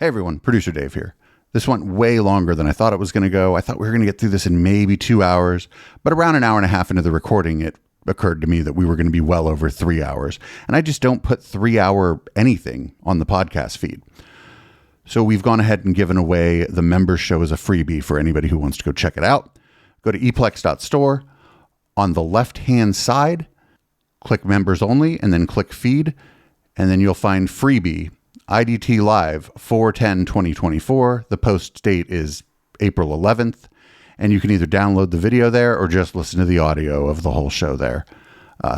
Hey everyone, Producer Dave here. This went way longer than I thought it was going to go. I thought we were going to get through this in maybe 2 hours, but around an hour and a half into the recording, it occurred to me that we were going to be well over 3 hours. And I just don't put 3-hour anything on the podcast feed. So we've gone ahead and given away the members show as a freebie for anybody who wants to go check it out. Go to eplex.store. On the left-hand side, click members only and then click feed. And then you'll find freebie IDT Live 4/10/2024. The post date is April 11th. And you can either download the video there or just listen to the audio of the whole show there.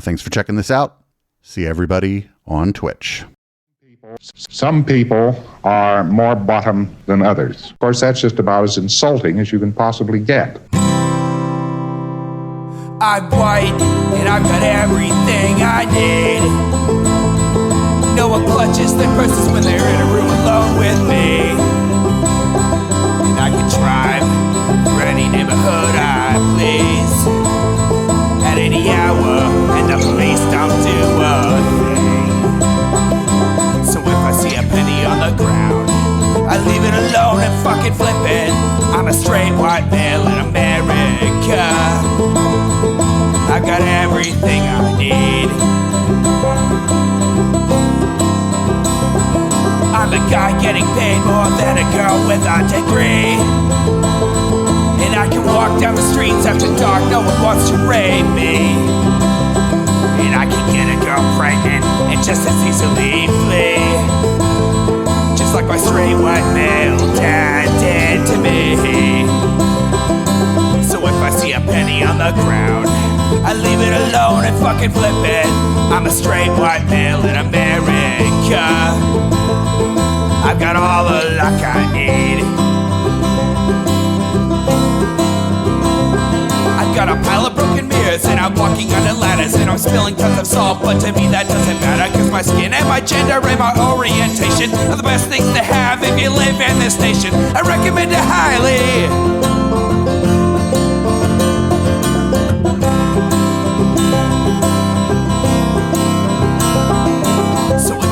Thanks for checking this out. See everybody on Twitch. Some people are more bottom than others. Of course, that's just about as insulting as you can possibly get. I'm white, and I've got everything I need. No one clutches their purses when they're in a room alone with me. And I can drive through any neighborhood I please at any hour, and the police don't do a thing. So if I see a penny on the ground, I leave it alone and fucking flip it. I'm a straight white male in America. I got everything I need. I'm a guy getting paid more than a girl with a degree. And I can walk down the streets after dark, no one wants to rape me. And I can get a girl pregnant and just as easily flee. Just like my straight white male dad did to me. So if I see a penny on the ground, I leave it alone and fucking flip it. I'm a straight white male in America. I've got all the luck I need. I've got a pile of broken mirrors and I'm walking under ladders and I'm spilling tons of salt, but to me that doesn't matter, cause my skin and my gender and my orientation are the best things to have if you live in this nation. I recommend it highly.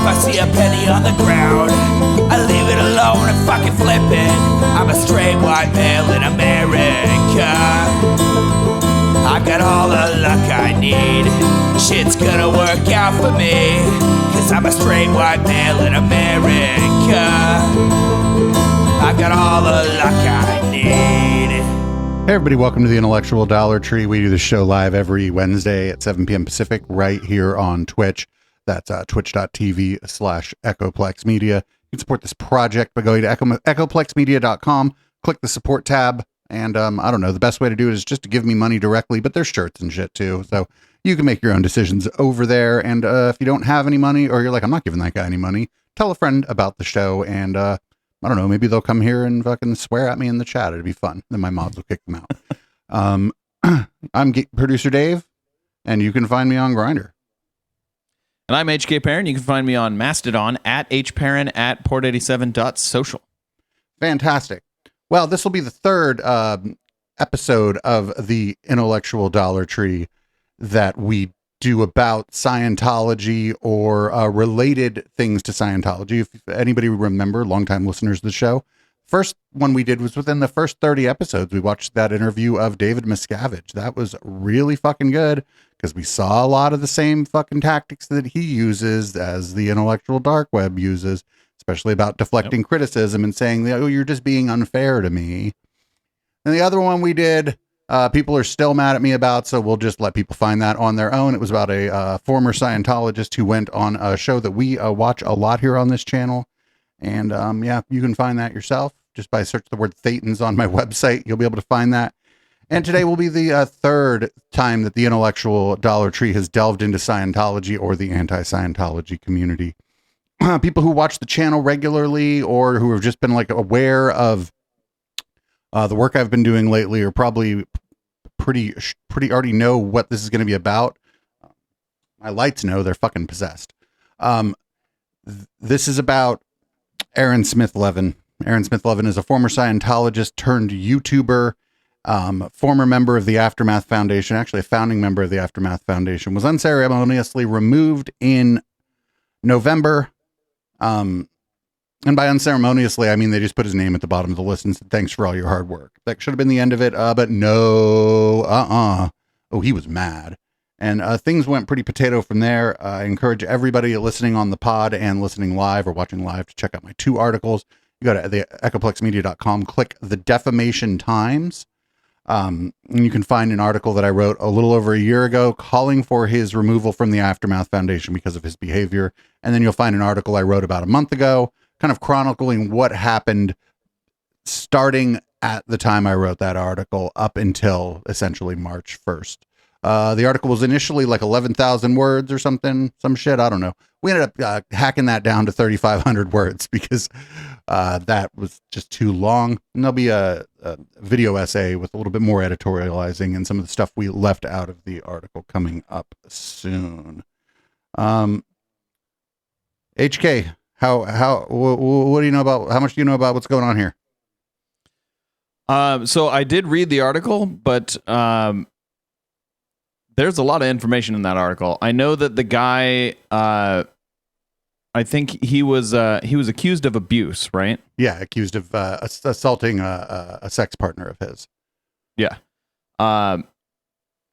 If I see a penny on the ground, I leave it alone and fucking flip it. I'm a straight white male in America. I've got all the luck I need. Shit's gonna work out for me, cause I'm a straight white male in America. I've got all the luck I need. Hey everybody, welcome to the Intellectual Dollar Tree. We do this show live every Wednesday at 7 p.m. Pacific right here on Twitch. That's twitch.tv/Echoplex Media. You can support this project by going to echoplexmedia.com, click the support tab, and I don't know, the best way to do it is just to give me money directly, but there's shirts and shit too, so you can make your own decisions over there. And if you don't have any money, or you're like, I'm not giving that guy any money, tell a friend about the show, and I don't know, maybe they'll come here and fucking swear at me in the chat. It'd be fun. Then my mods will kick them out. I'm Producer Dave, and you can find me on Grindr. And I'm HK Perrin. You can find me on Mastodon at hperrin at port87.social. Fantastic. Well, this will be the third episode of the Intellectual Dollar Tree that we do about Scientology or related things to Scientology. If anybody remember, longtime listeners of the show, first one we did was within the first 30 episodes. We watched that interview of David Miscavige. That was really fucking good, because we saw a lot of the same fucking tactics that he uses as the intellectual dark web uses, especially about deflecting criticism and saying, oh, you're just being unfair to me. And the other one we did, people are still mad at me about, so we'll just let people find that on their own. It was about a former Scientologist who went on a show that we watch a lot here on this channel. And yeah, you can find that yourself. Just by search the word Thetans on my website, you'll be able to find that. And today will be the third time that the Intellectual Dollar Tree has delved into Scientology or the anti-Scientology community. People who watch the channel regularly or who have just been like aware of the work I've been doing lately are probably pretty already know what this is going to be about. My lights know they're fucking possessed. This is about Aaron Smith-Levin. Aaron Smith-Levin is a former Scientologist turned YouTuber, former member of the Aftermath Foundation, actually a founding member of the Aftermath Foundation, was unceremoniously removed in November And by unceremoniously, I mean they just put his name at the bottom of the list and said, thanks for all your hard work. That should have been the end of it, but no, Oh, he was mad. And things went pretty potato from there. I encourage everybody listening on the pod and listening live or watching live to check out my 2 articles. You go to the echoplexmedia.com, click the Defamation Times. And you can find an article that I wrote a little over a year ago calling for his removal from the Aftermath Foundation because of his behavior. And then you'll find an article I wrote about a month ago, kind of chronicling what happened starting at the time I wrote that article up until essentially March 1st. The article was initially like 11,000 words or something, some shit. I don't know. We ended up hacking that down to 3,500 words because that was just too long. And there'll be a video essay with a little bit more editorializing and some of the stuff we left out of the article coming up soon. HK, what do you know about, how much do you know about what's going on here? So I did read the article, but there's a lot of information in that article. I know that the guy, I think he was accused of abuse, right? Yeah, accused of assaulting a sex partner of his. Yeah. And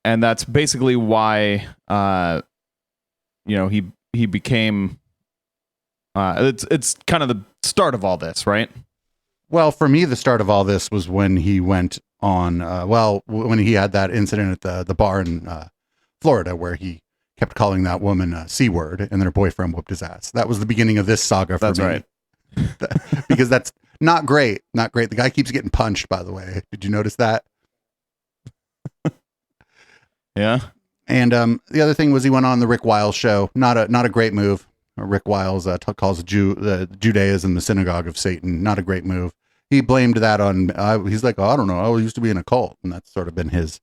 that's basically why, he became, it's kind of the start of all this, right? Well, for me, the start of all this was when he went on, when he had that incident at the bar in Florida where he kept calling that woman a C-word and then her boyfriend whooped his ass. That was the beginning of this saga for me. That's right. Because that's not great. Not great. The guy keeps getting punched, by the way. Did you notice that? Yeah. And the other thing was he went on the Rick Wiles show. Not a great move. Rick Wiles calls Judaism the synagogue of Satan. Not a great move. He blamed that on, he's like, I don't know, I used to be in a cult. And that's sort of been his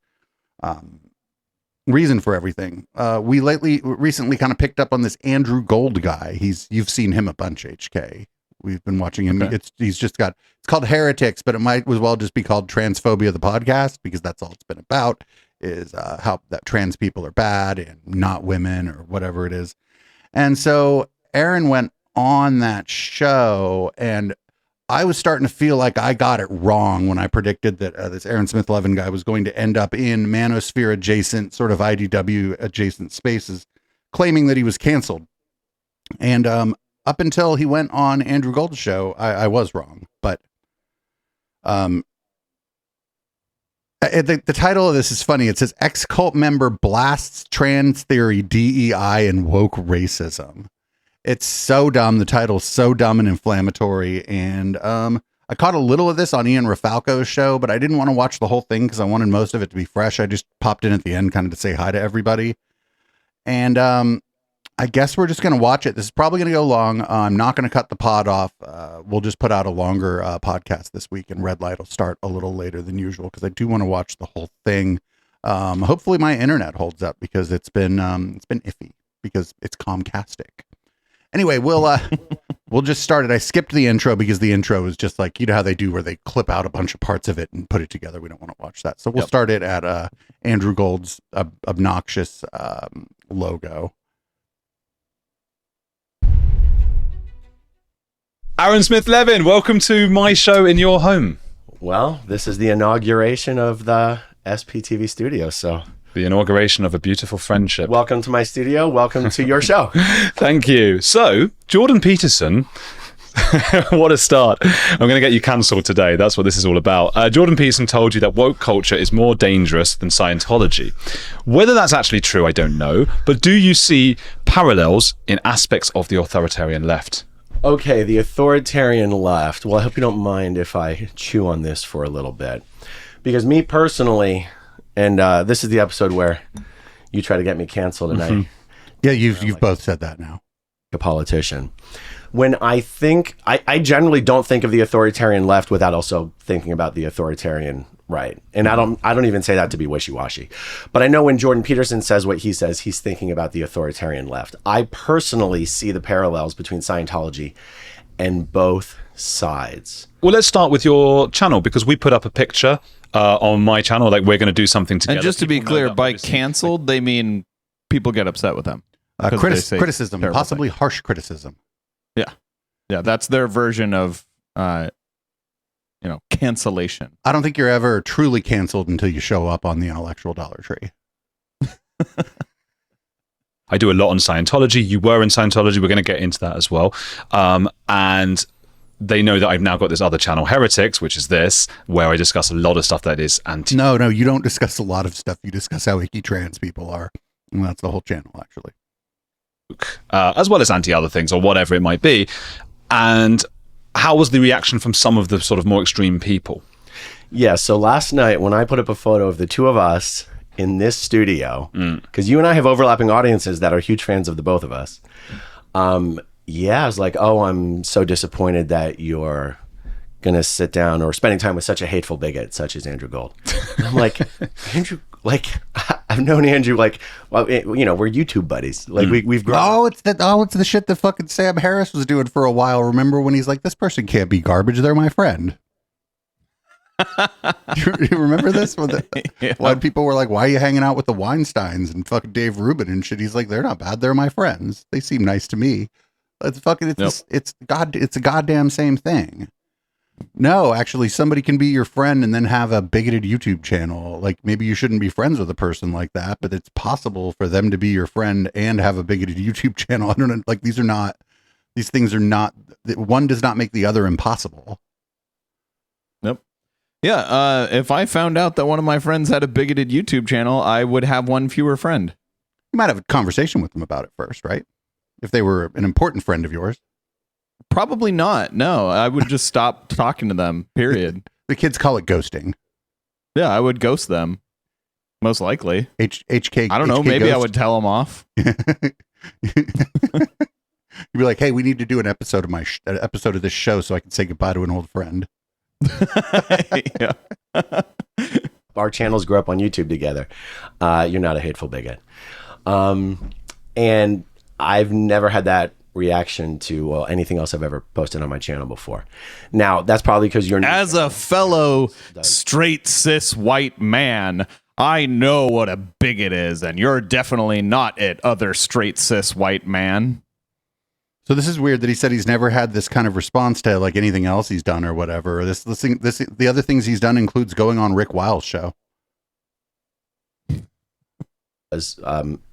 reason for everything. We recently kind of picked up on this Andrew Gold guy. You've seen him a bunch, HK. We've been watching him. Okay. It's called Heretics, but it might as well just be called Transphobia, the podcast, because that's all it's been about, is how that trans people are bad and not women or whatever it is. And so Aaron went on that show, and I was starting to feel like I got it wrong when I predicted that this Aaron Smith-Levin guy was going to end up in manosphere adjacent, sort of IDW adjacent spaces, claiming that he was canceled. And up until he went on Andrew Gold's show, I was wrong. But the title of this is funny. It says ex-cult member blasts trans theory, DEI, and woke racism. It's so dumb. The title's so dumb and inflammatory. And I caught a little of this on Ian Rafalco's show, but I didn't want to watch the whole thing because I wanted most of it to be fresh. I just popped in at the end kind of to say hi to everybody. And I guess we're just going to watch it. This is probably going to go long. I'm not going to cut the pod off. We'll just put out a longer podcast this week, and Red Light will start a little later than usual because I do want to watch the whole thing. Hopefully my internet holds up because it's been iffy because it's Comcastic. Anyway, we'll just start it. I skipped the intro because the intro is just like, you know how they do where they clip out a bunch of parts of it and put it together. We don't want to watch that. So we'll start it at Andrew Gold's obnoxious logo. Aaron Smith-Levin, welcome to my show in your home. Well, this is the inauguration of the SPTV studio, so... The inauguration of a beautiful friendship. Welcome to my studio. Welcome to your show. Thank you. So, Jordan Peterson, what a start. I'm going to get you cancelled today. That's what this is all about. Jordan Peterson told you that woke culture is more dangerous than Scientology. Whether that's actually true, I don't know. But do you see parallels in aspects of the authoritarian left? Okay, the authoritarian left. Well, I hope you don't mind if I chew on this for a little bit. Because me personally... And this is the episode where you try to get me canceled, and yeah, you've both said that now. A politician. When I think, I generally don't think of the authoritarian left without also thinking about the authoritarian right. And I don't even say that to be wishy-washy. But I know when Jordan Peterson says what he says, he's thinking about the authoritarian left. I personally see the parallels between Scientology and both sides. Well, let's start with your channel, because we put up a picture on my channel, like we're going to do something together. And just to be clear, by canceled, they mean people get upset with them. Criticism, possibly harsh criticism. Yeah. Yeah, that's their version of, cancellation. I don't think you're ever truly canceled until you show up on the Intellectual Dollar Tree. I do a lot on Scientology. You were in Scientology. We're going to get into that as well. And they know that I've now got this other channel, Heretics, which is this, where I discuss a lot of stuff that is anti. No, you don't discuss a lot of stuff. You discuss how icky trans people are. And that's the whole channel, actually. As well as anti other things or whatever it might be. And how was the reaction from some of the sort of more extreme people? Yeah, so last night when I put up a photo of the two of us in this studio, because you and I have overlapping audiences that are huge fans of the both of us. Yeah, I was like, oh, I'm so disappointed that you're going to sit down or spending time with such a hateful bigot such as Andrew Gold. And I'm like, Andrew, like, I've known Andrew, like, well, we're YouTube buddies. Like, we've grown. It's the shit that fucking Sam Harris was doing for a while. Remember when he's like, this person can't be garbage. They're my friend. you remember this? When people were like, why are you hanging out with the Weinsteins and fucking Dave Rubin and shit? He's like, they're not bad. They're my friends. They seem nice to me. It's a goddamn same thing. No, actually, somebody can be your friend and then have a bigoted YouTube channel. Like, maybe you shouldn't be friends with a person like that, but it's possible for them to be your friend and have a bigoted YouTube channel. I don't know. Like, these things are not, one does not make the other impossible. Nope. Yeah. If I found out that one of my friends had a bigoted YouTube channel, I would have one fewer friend. You might have a conversation with them about it first, right? If they were an important friend of yours. Probably not. No, I would just stop talking to them, period. The kids call it ghosting. Yeah, I would ghost them. Most likely. HK. I don't know. Maybe I would tell them off. You'd be like, hey, we need to do an episode of an episode of this show so I can say goodbye to an old friend. Yeah. Our channels grew up on YouTube together. You're not a hateful bigot. And I've never had that reaction to anything else I've ever posted on my channel before. Now, that's probably because you're... As a fellow straight cis white man, I know what a bigot is, and you're definitely not it, other straight cis white man. So this is weird that he said he's never had this kind of response to like anything else he's done or whatever. The other things he's done includes going on Rick Wiles' show. As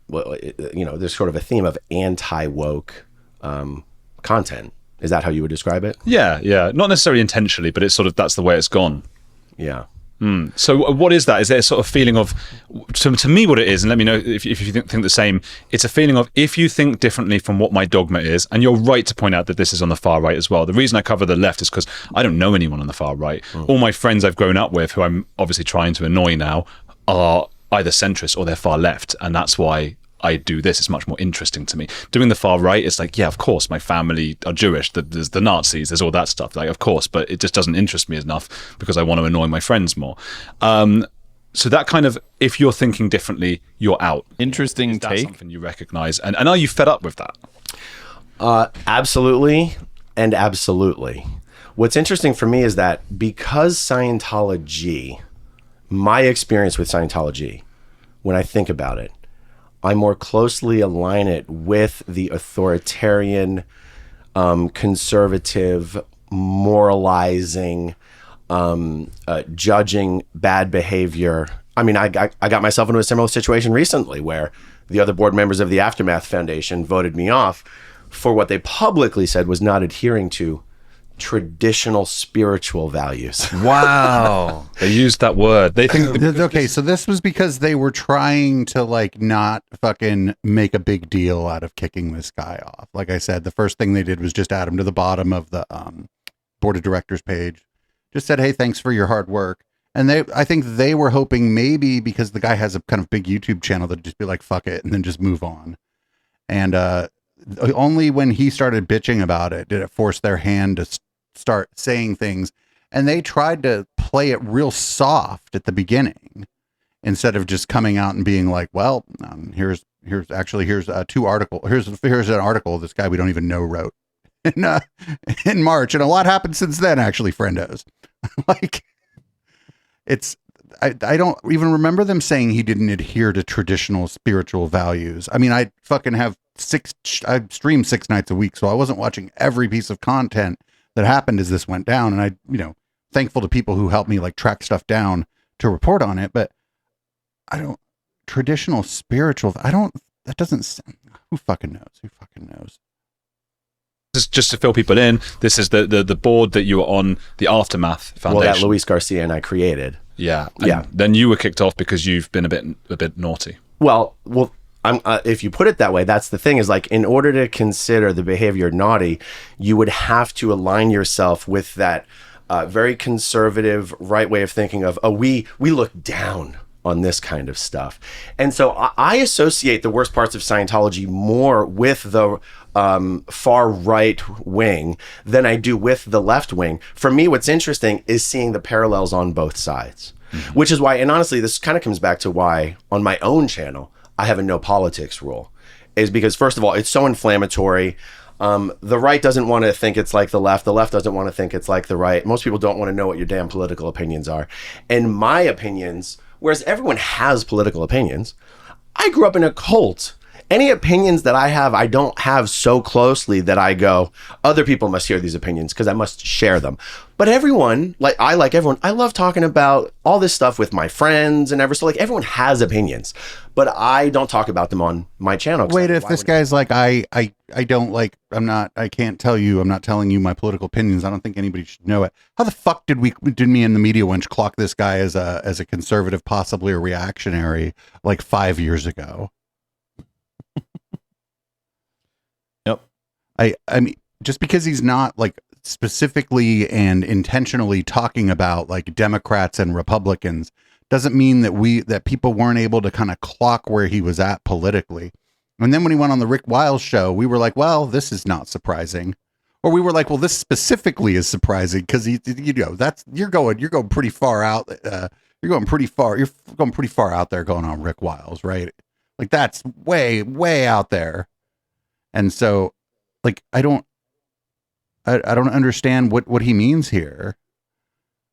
there's sort of a theme of anti-woke content. Is that how you would describe it? Yeah. Not necessarily intentionally, but it's sort of, that's the way it's gone. Yeah. So what is that? Is there a sort of feeling of, to me what it is, and let me know if you think the same, it's a feeling of, if you think differently from what my dogma is, and you're right to point out that this is on the far right as well. The reason I cover the left is because I don't know anyone on the far right. All my friends I've grown up with, who I'm obviously trying to annoy now, are either centrist or they're far left, and that's why I do this. It's much more interesting to me. Doing the far right, it's like, yeah, of course, my family are Jewish. There's the Nazis, there's all that stuff. Like, of course, but it just doesn't interest me enough because I want to annoy my friends more. So that kind of, if you're thinking differently, you're out. Interesting take. Something you recognize, and are you fed up with that? Absolutely, and absolutely. What's interesting for me is that because Scientology, my experience with Scientology, when I think about it, I more closely align it with the authoritarian, conservative, moralizing, judging bad behavior. I mean, I got myself into a similar situation recently where the other board members of the Aftermath Foundation voted me off for what they publicly said was not adhering to traditional spiritual values. Wow. They used that word. They think okay, so this was because they were trying to like not fucking make a big deal out of kicking this guy off. Like I said, the first thing they did was just add him to the bottom of the board of directors page. Just said, hey, thanks for your hard work. And I think they were hoping maybe because the guy has a kind of big YouTube channel that'd just be like, fuck it, and then just move on. And only when he started bitching about it did it force their hand to start saying things. And they tried to play it real soft at the beginning instead of just coming out and being like, well, here's two articles. Here's an article this guy we don't even know wrote in March. And a lot happened since then, actually, friendos. Like, I don't even remember them saying he didn't adhere to traditional spiritual values. I mean, I fucking have I stream 6 nights a week, so I wasn't watching every piece of content that happened as this went down. And thankful to people who helped me like track stuff down to report on it. But traditional spiritual, that doesn't, who fucking knows? Just to fill people in, this is the board that you were on, the Aftermath Foundation. Well, that Luis Garcia and I created. Yeah. Yeah. Then you were kicked off because you've been a bit naughty. Well, if you put it that way, that's the thing is like, in order to consider the behavior naughty, you would have to align yourself with that very conservative right way of thinking of, we look down on this kind of stuff. And so I associate the worst parts of Scientology more with the far right wing than I do with the left wing. For me, what's interesting is seeing the parallels on both sides, which is why, and honestly, this kind of comes back to why on my own channel, I have a no politics rule, is because first of all, it's so inflammatory. The right doesn't want to think it's like the left doesn't want to think it's like the right. Most people don't want to know what your damn political opinions are. And my opinions, whereas everyone has political opinions, I grew up in a cult. Any opinions that I have, I don't have so closely that I go, other people must hear these opinions because I must share them. But everyone, like everyone, I love talking about all this stuff with my friends and so like everyone has opinions, but I don't talk about them on my channel. Wait, if this guy's like, I don't like, I can't tell you, I'm not telling you my political opinions. I don't think anybody should know it. How the fuck did me and the media wench clock this guy as a conservative, possibly a reactionary, like 5 years ago? Yep. I mean, just because he's not like specifically and intentionally talking about like Democrats and Republicans doesn't mean that people weren't able to kind of clock where he was at politically. And then when he went on the Rick Wiles show, we were like, well, this is not surprising. Or we were like, well, this specifically is surprising because you're going pretty far out. You're going pretty far out there going on Rick Wiles, right? Like that's way, way out there. And so like, I don't understand what he means here.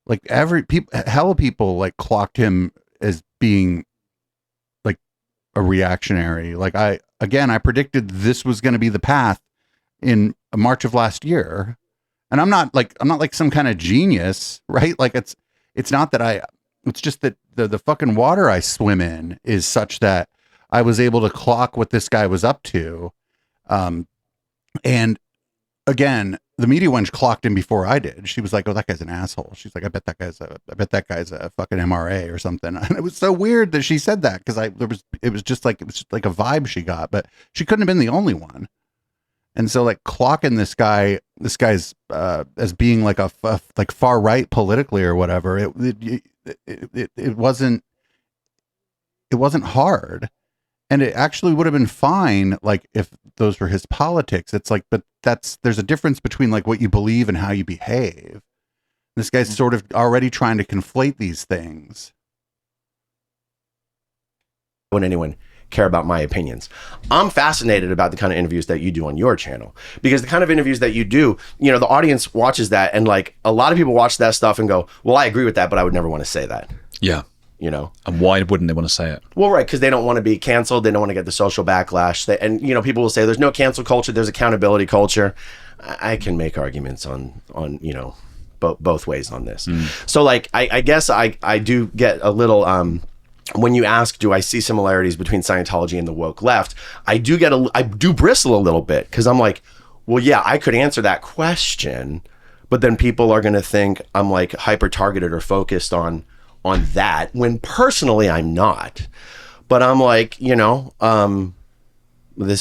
Like hella people like clocked him as being like a reactionary. Like I predicted this was going to be the path in March of last year. And I'm not like some kind of genius, right? Like it's not that it's just that the fucking water I swim in is such that I was able to clock what this guy was up to. And again, the media wench clocked him before I did. She was like, "Oh, that guy's an asshole." She's like, I bet that guy's a fucking MRA or something." And it was so weird that she said that because it was just like a vibe she got, but she couldn't have been the only one. And so like clocking this guy's as being like like far right politically or whatever, it wasn't hard. And it actually would have been fine, like, if those were his politics. It's like, but there's a difference between, like, what you believe and how you behave. This guy's sort of already trying to conflate these things. When anyone care about my opinions, I'm fascinated about the kind of interviews that you do on your channel, because the kind of interviews that you do, the audience watches that, and, like, a lot of people watch that stuff and go, well, I agree with that, but I would never want to say that. Yeah. And why wouldn't they want to say it? Well, right, because they don't want to be canceled. They don't want to get the social backlash. People will say there's no cancel culture, there's accountability culture. I can make arguments on both ways on this. So, like, I guess I do get a little, when you ask, do I see similarities between Scientology and the woke left? I do bristle a little bit, because I'm like, well, yeah, I could answer that question, but then people are going to think I'm like hyper targeted or focused on that, when personally I'm not. But I'm like, this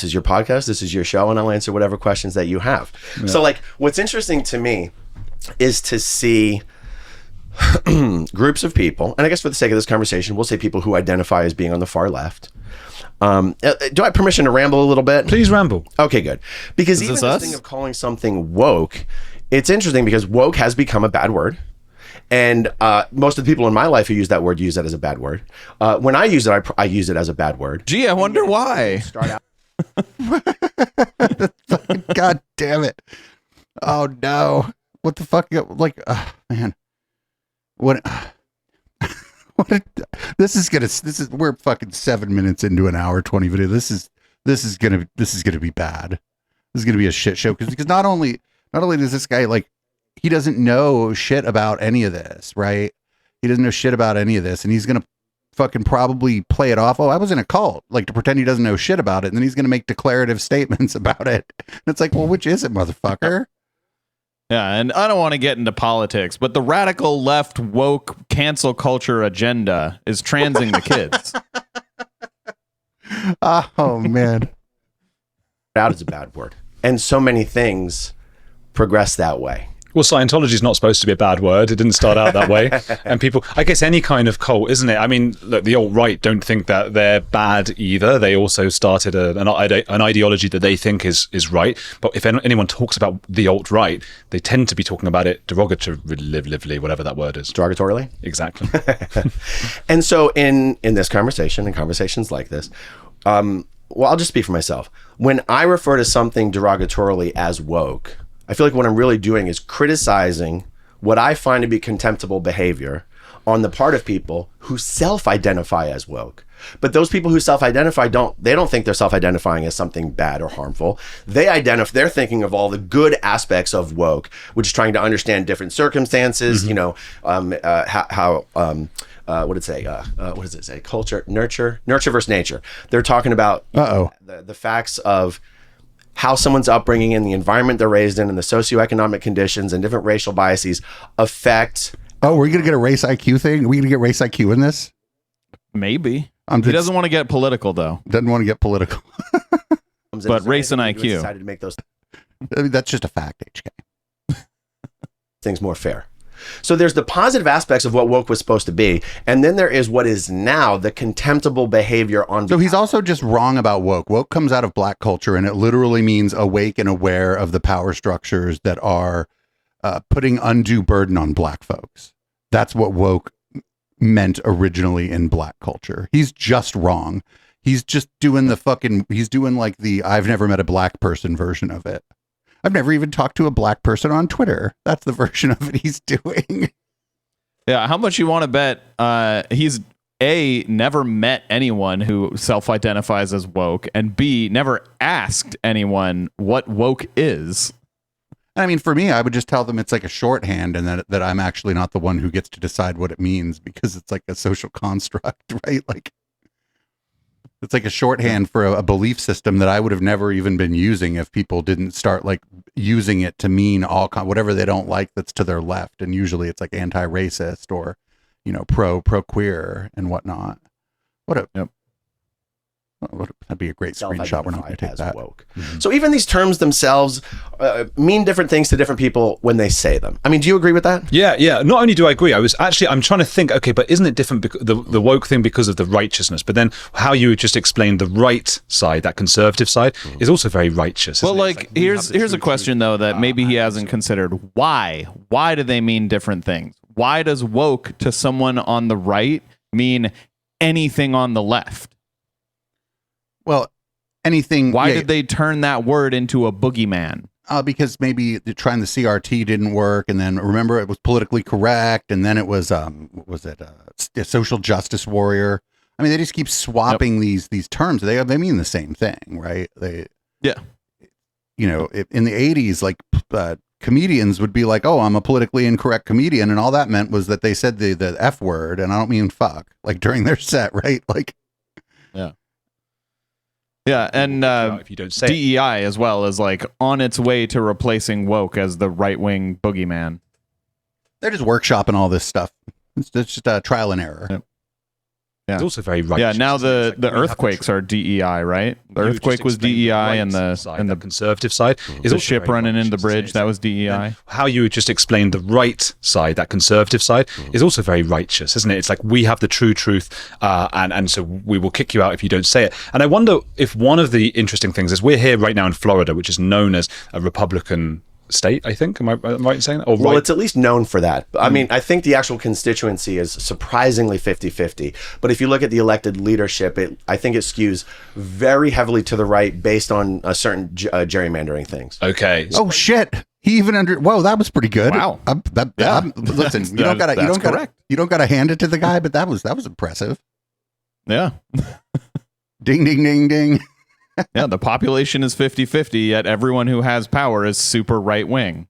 is your podcast, this is your show, and I'll answer whatever questions that you have. Yeah. So, like, what's interesting to me is to see groups of people, and I guess for the sake of this conversation, we'll say people who identify as being on the far left. Do I have permission to ramble a little bit? Please ramble. Okay, good. Because even this thing of calling something woke, it's interesting because woke has become a bad word. And most of the people in my life who use that word use that as a bad word. When I use it, I use it as a bad word. Gee, I wonder why. Start out. God damn it! Oh no! What the fuck? Like, man, what? We're fucking 7 minutes into an hour 20 video. This is this is gonna be bad. This is gonna be a shit show because not only does this guy like he doesn't know shit about any of this, right? He doesn't know shit about any of this, and he's gonna fucking probably play it off. Oh, I was in a cult, like to pretend he doesn't know shit about it, and then he's gonna make declarative statements about it. And it's like, well, which is it, motherfucker? Yeah, and I don't want to get into politics, but the radical left woke cancel culture agenda is transing the kids. Oh man, Out is a bad word, and so many things progress that way. Well, Scientology is not supposed to be a bad word. It didn't start out that way. And people, I guess any kind of cult, isn't it? I mean, look, the alt-right don't think that they're bad either. They also started an ideology that they think is right. But if anyone talks about the alt-right, they tend to be talking about it derogatively, whatever that word is. Derogatorily? Exactly. And so in this conversation and conversations like this, well, I'll just speak for myself. When I refer to something derogatorily as woke, I feel like what I'm really doing is criticizing what I find to be contemptible behavior on the part of people who self-identify as woke. But those people who self-identify don't think they're self-identifying as something bad or harmful. They're thinking of all the good aspects of woke, which is trying to understand different circumstances, you know, how what did it say? What does it say? Culture, nurture versus nature. They're talking about the facts of how someone's upbringing and the environment they're raised in and the socioeconomic conditions and different racial biases affect. Oh, we're going to get a race IQ thing? Are we going to get race IQ in this? Maybe. He doesn't want to get political, though. Doesn't want to get political. But race and IQ. Decided to make those I mean, that's just a fact, HK. things more fair. So there's the positive aspects of what woke was supposed to be, and then there is what is now the contemptible behavior on. So he's also just wrong about woke. Woke comes out of black culture, and it literally means awake and aware of the power structures that are putting undue burden on black folks. That's what woke meant originally in black culture. He's just wrong. He's just doing he's doing like the I've never met a black person version of it. I've never even talked to a black person on Twitter. That's the version of it he's doing. Yeah, how much you want to bet he's A, never met anyone who self-identifies as woke, and B, never asked anyone what woke is. I mean, for me, I would just tell them it's like a shorthand and that I'm actually not the one who gets to decide what it means because it's like a social construct, right? Like, it's like a shorthand for a belief system that I would have never even been using if people didn't start like using it to mean whatever they don't like that's to their left. And usually it's like anti-racist or, you know, pro-queer and whatnot. That'd be a great screenshot. We're not going to take that. Woke. Mm-hmm. So even these terms themselves mean different things to different people when they say them. I mean, do you agree with that? Yeah. Not only do I agree, I'm trying to think, okay, but isn't it different, the woke thing because of the righteousness? But then how you just explained the right side, that conservative side, is also very righteous. Well, like here's a question, though, that maybe he hasn't considered. Why? Why do they mean different things? Why does woke to someone on the right mean anything on the left? Well, anything. Why did they turn that word into a boogeyman? Because maybe trying the CRT didn't work, and then remember it was politically correct, and then it was a social justice warrior. I mean, they just keep swapping these terms. They mean the same thing, right? You know, in the 80s, like comedians would be like, "Oh, I'm a politically incorrect comedian," and all that meant was that they said the F word, and I don't mean fuck, like during their set, right? Like, yeah. Yeah, and if you don't say DEI as well is like on its way to replacing woke as the right-wing boogeyman. They're just workshopping all this stuff. It's just a trial and error. Yep. Yeah. It's also very righteous. Yeah, now the earthquakes are DEI, right? The earthquake was DEI, and the conservative side is the ship running into the bridge. That was DEI. And how you just explained the right side, that conservative side, is also very righteous, isn't it? It's like we have the true truth, and so we will kick you out if you don't say it. And I wonder if one of the interesting things is we're here right now in Florida, which is known as a Republican state, I think. Am I right in saying that? Well, it's at least known for that. I mean, I think the actual constituency is surprisingly 50-50. But if you look at the elected leadership, I think it skews very heavily to the right based on a certain gerrymandering things. Okay. Oh shit! He even whoa, that was pretty good. Wow. Listen, you don't gotta hand it to the guy, but that was impressive. Yeah. Ding ding ding ding. Yeah, the population is 50-50, yet everyone who has power is super right wing.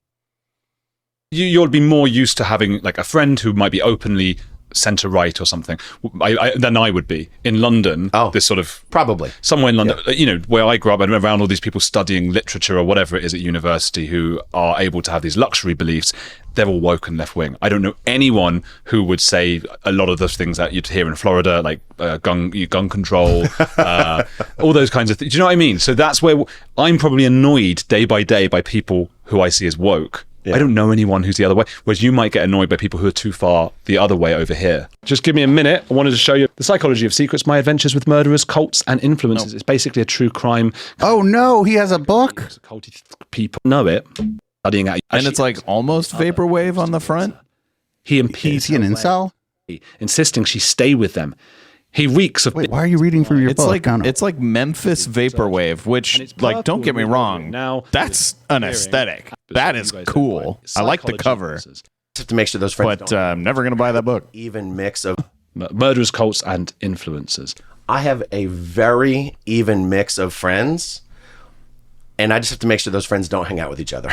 You'll be more used to having like a friend who might be openly centre right or something than I would be in London. This sort of probably somewhere in London, where I grew up, and around all these people studying literature or whatever it is at university who are able to have these luxury beliefs. They're all woke and left wing. I don't know anyone who would say a lot of those things that you'd hear in Florida, like gun control, all those kinds of things. Do you know what I mean? So that's where I'm probably annoyed day by day by people who I see as woke. I don't know anyone who's the other way, whereas you might get annoyed by people who are too far the other way over here. Just give me a minute. I wanted to show you The Psychology of Secrets, My Adventures with Murderers, Cults and Influences. It's basically a true crime. Oh no, he has a book? Culty people know it. Studying out. And it's like almost vaporwave on the front. He impedes Is he an incel? insisting she stay with them. He reeks of... Wait, why are you reading from your book? It's like Memphis vaporwave, which, like, don't get me wrong, that's an aesthetic. That is cool. I like the cover. Just have to make sure those friends But I'm never going to buy that book. even mix of... Murderers, cults, and influencers. I have a very even mix of friends, and I just have to make sure those friends don't hang out with each other.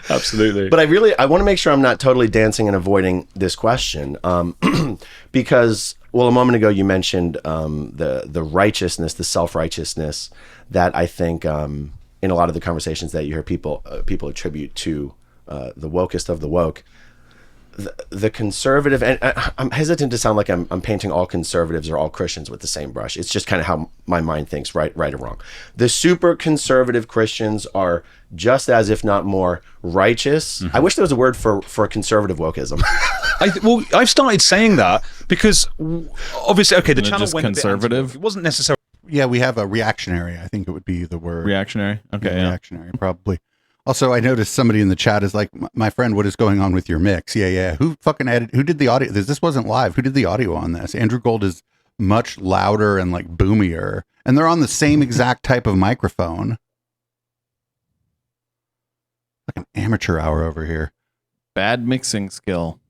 Absolutely. But I want to make sure I'm not totally dancing and avoiding this question, because, well, a moment ago you mentioned the righteousness, the self-righteousness that I think in a lot of the conversations that you hear people attribute to the wokest of the woke. The conservative, and I'm hesitant to sound like I'm painting all conservatives or all Christians with the same brush. It's just kind of how my mind thinks, right or wrong. The super conservative Christians are just as, if not more, righteous. I wish there was a word for conservative wokeism. I've started saying that because obviously, okay, the Isn't it channel just went conservative? It wasn't necessarily. Yeah, we have a reactionary. I think it would be the word. Reactionary? Okay, yeah. Reactionary, probably. Also, I noticed somebody in the chat is like, my friend, what is going on with your mix? Yeah. Who fucking who did the audio? This wasn't live. Who did the audio on this? Andrew Gold is much louder and like boomier. And they're on the same exact type of microphone. Like an amateur hour over here. Bad mixing skill.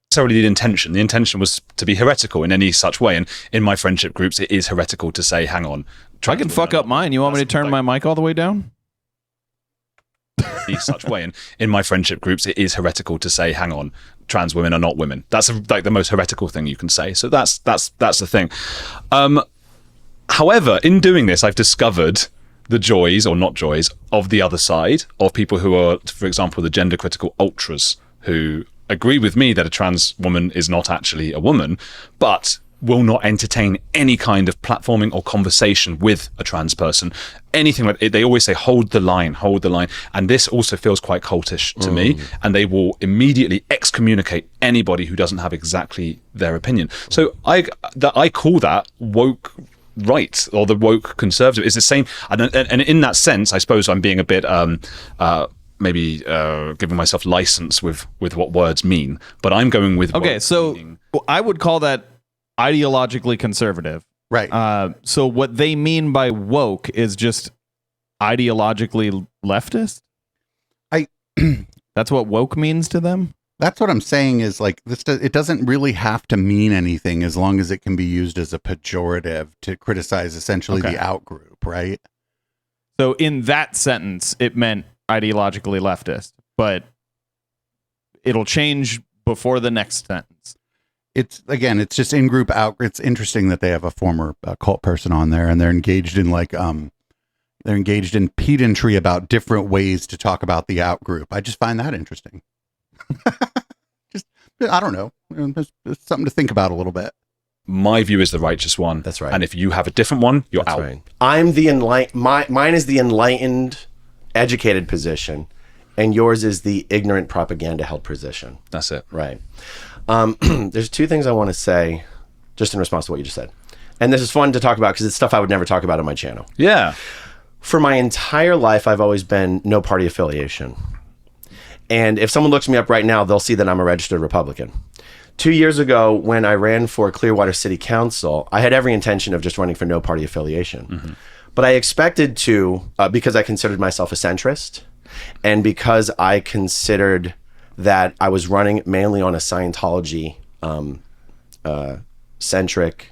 Necessarily the intention. The intention was to be heretical in any such way. And in my friendship groups, it is heretical to say, hang on. I can fuck up mine. You want me to turn my mic all the way down? Such way, and in my friendship groups it is heretical to say, hang on, trans women are not women. That's like the most heretical thing you can say. So that's the thing. However, in doing this, I've discovered the joys or not joys of the other side, of people who are, for example, the gender critical ultras, who agree with me that a trans woman is not actually a woman, but will not entertain any kind of platforming or conversation with a trans person. Anything like it, they always say, hold the line. And this also feels quite cultish to me. And they will immediately excommunicate anybody who doesn't have exactly their opinion. So I call that woke right, or the woke conservative. It's the same. And in that sense, I suppose I'm being a bit maybe giving myself license with what words mean. But I'm going with okay. So I would call that ideologically conservative. Right. So what they mean by woke is just ideologically leftist? That's what woke means to them? That's what I'm saying is like this. It doesn't really have to mean anything as long as it can be used as a pejorative to criticize essentially the outgroup, right? So in that sentence, it meant ideologically leftist, but it'll change before the next sentence. It's just in group out. It's interesting that they have a former cult person on there, and they're engaged in pedantry about different ways to talk about the out group. I just find that interesting. I don't know. It's something to think about a little bit. My view is the righteous one. That's right. And if you have a different one, you're out. Right. I'm the mine is the enlightened, educated position, and yours is the ignorant, propaganda held position. That's it. Right. There's two things I want to say just in response to what you just said. And this is fun to talk about because it's stuff I would never talk about on my channel. Yeah. For my entire life, I've always been no party affiliation. And if someone looks me up right now, they'll see that I'm a registered Republican. 2 years ago, when I ran for Clearwater City Council, I had every intention of just running for no party affiliation. Mm-hmm. But I expected to, because I considered myself a centrist, and because I considered that I was running mainly on a Scientology centric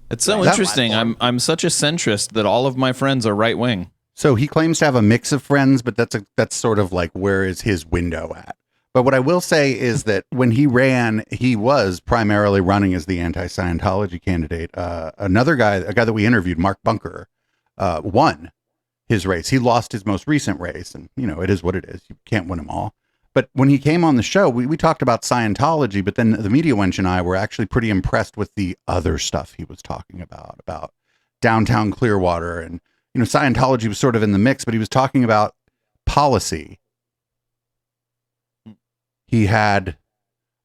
It's so interesting. I'm such a centrist that all of my friends are right wing. So he claims to have a mix of friends, but that's sort of like, where is his window at? But what I will say is that when he ran, he was primarily running as the anti-Scientology candidate. Another guy, a guy that we interviewed, Mark Bunker, won his race. He lost his most recent race, and it is what it is. You can't win them all. But when he came on the show, we talked about Scientology, but then the media wench and I were actually pretty impressed with the other stuff he was talking about downtown Clearwater. And, Scientology was sort of in the mix, but he was talking about policy. He had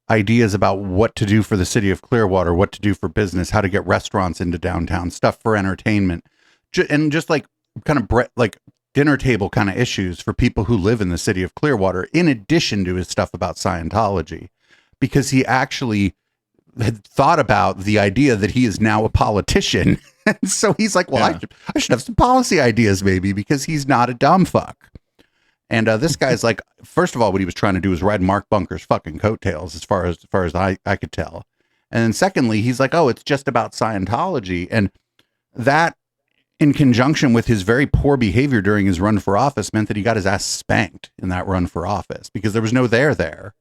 ideas about what to do for the city of Clearwater, what to do for business, how to get restaurants into downtown, stuff for entertainment, and just like kind of like dinner table kind of issues for people who live in the city of Clearwater, in addition to his stuff about Scientology, because he actually had thought about the idea that he is now a politician. And so he's like, well, I should have some policy ideas maybe, because he's not a dumb fuck. And this guy's like, first of all, what he was trying to do was ride Mark Bunker's fucking coattails, as far as I could tell. And then secondly, he's like, oh, it's just about Scientology. And that, in conjunction with his very poor behavior during his run for office, meant that he got his ass spanked in that run for office, because there was no there. There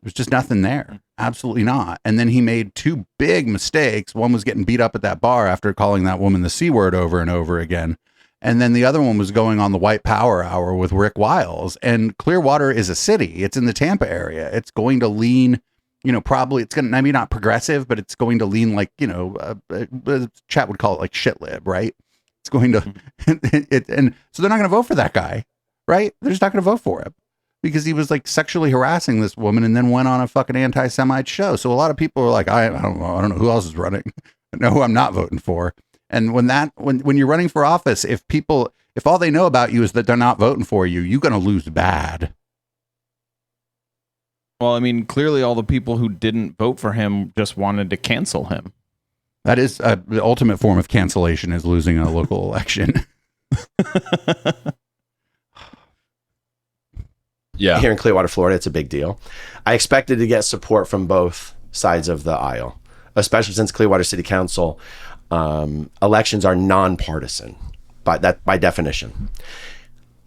was just nothing there. Absolutely not. And then he made two big mistakes. One was getting beat up at that bar after calling that woman the C word over and over again. And then the other one was going on the White Power Hour with Rick Wiles. And Clearwater is a city. It's in the Tampa area. It's going to lean, probably it's going to, maybe not progressive, but it's going to lean like, chat would call it like shit lib, right? It's going to, and so they're not going to vote for that guy, right? They're just not going to vote for him because he was like sexually harassing this woman and then went on a fucking anti-Semite show. So a lot of people are like, I don't know who else is running. I know who I'm not voting for. And when you're running for office, if all they know about you is that they're not voting for you, you're going to lose bad. Well, I mean, clearly all the people who didn't vote for him just wanted to cancel him. That is the ultimate form of cancellation, is losing a local election. Yeah. Here in Clearwater, Florida, it's a big deal. I expected to get support from both sides of the aisle, especially since Clearwater City Council elections are nonpartisan by definition.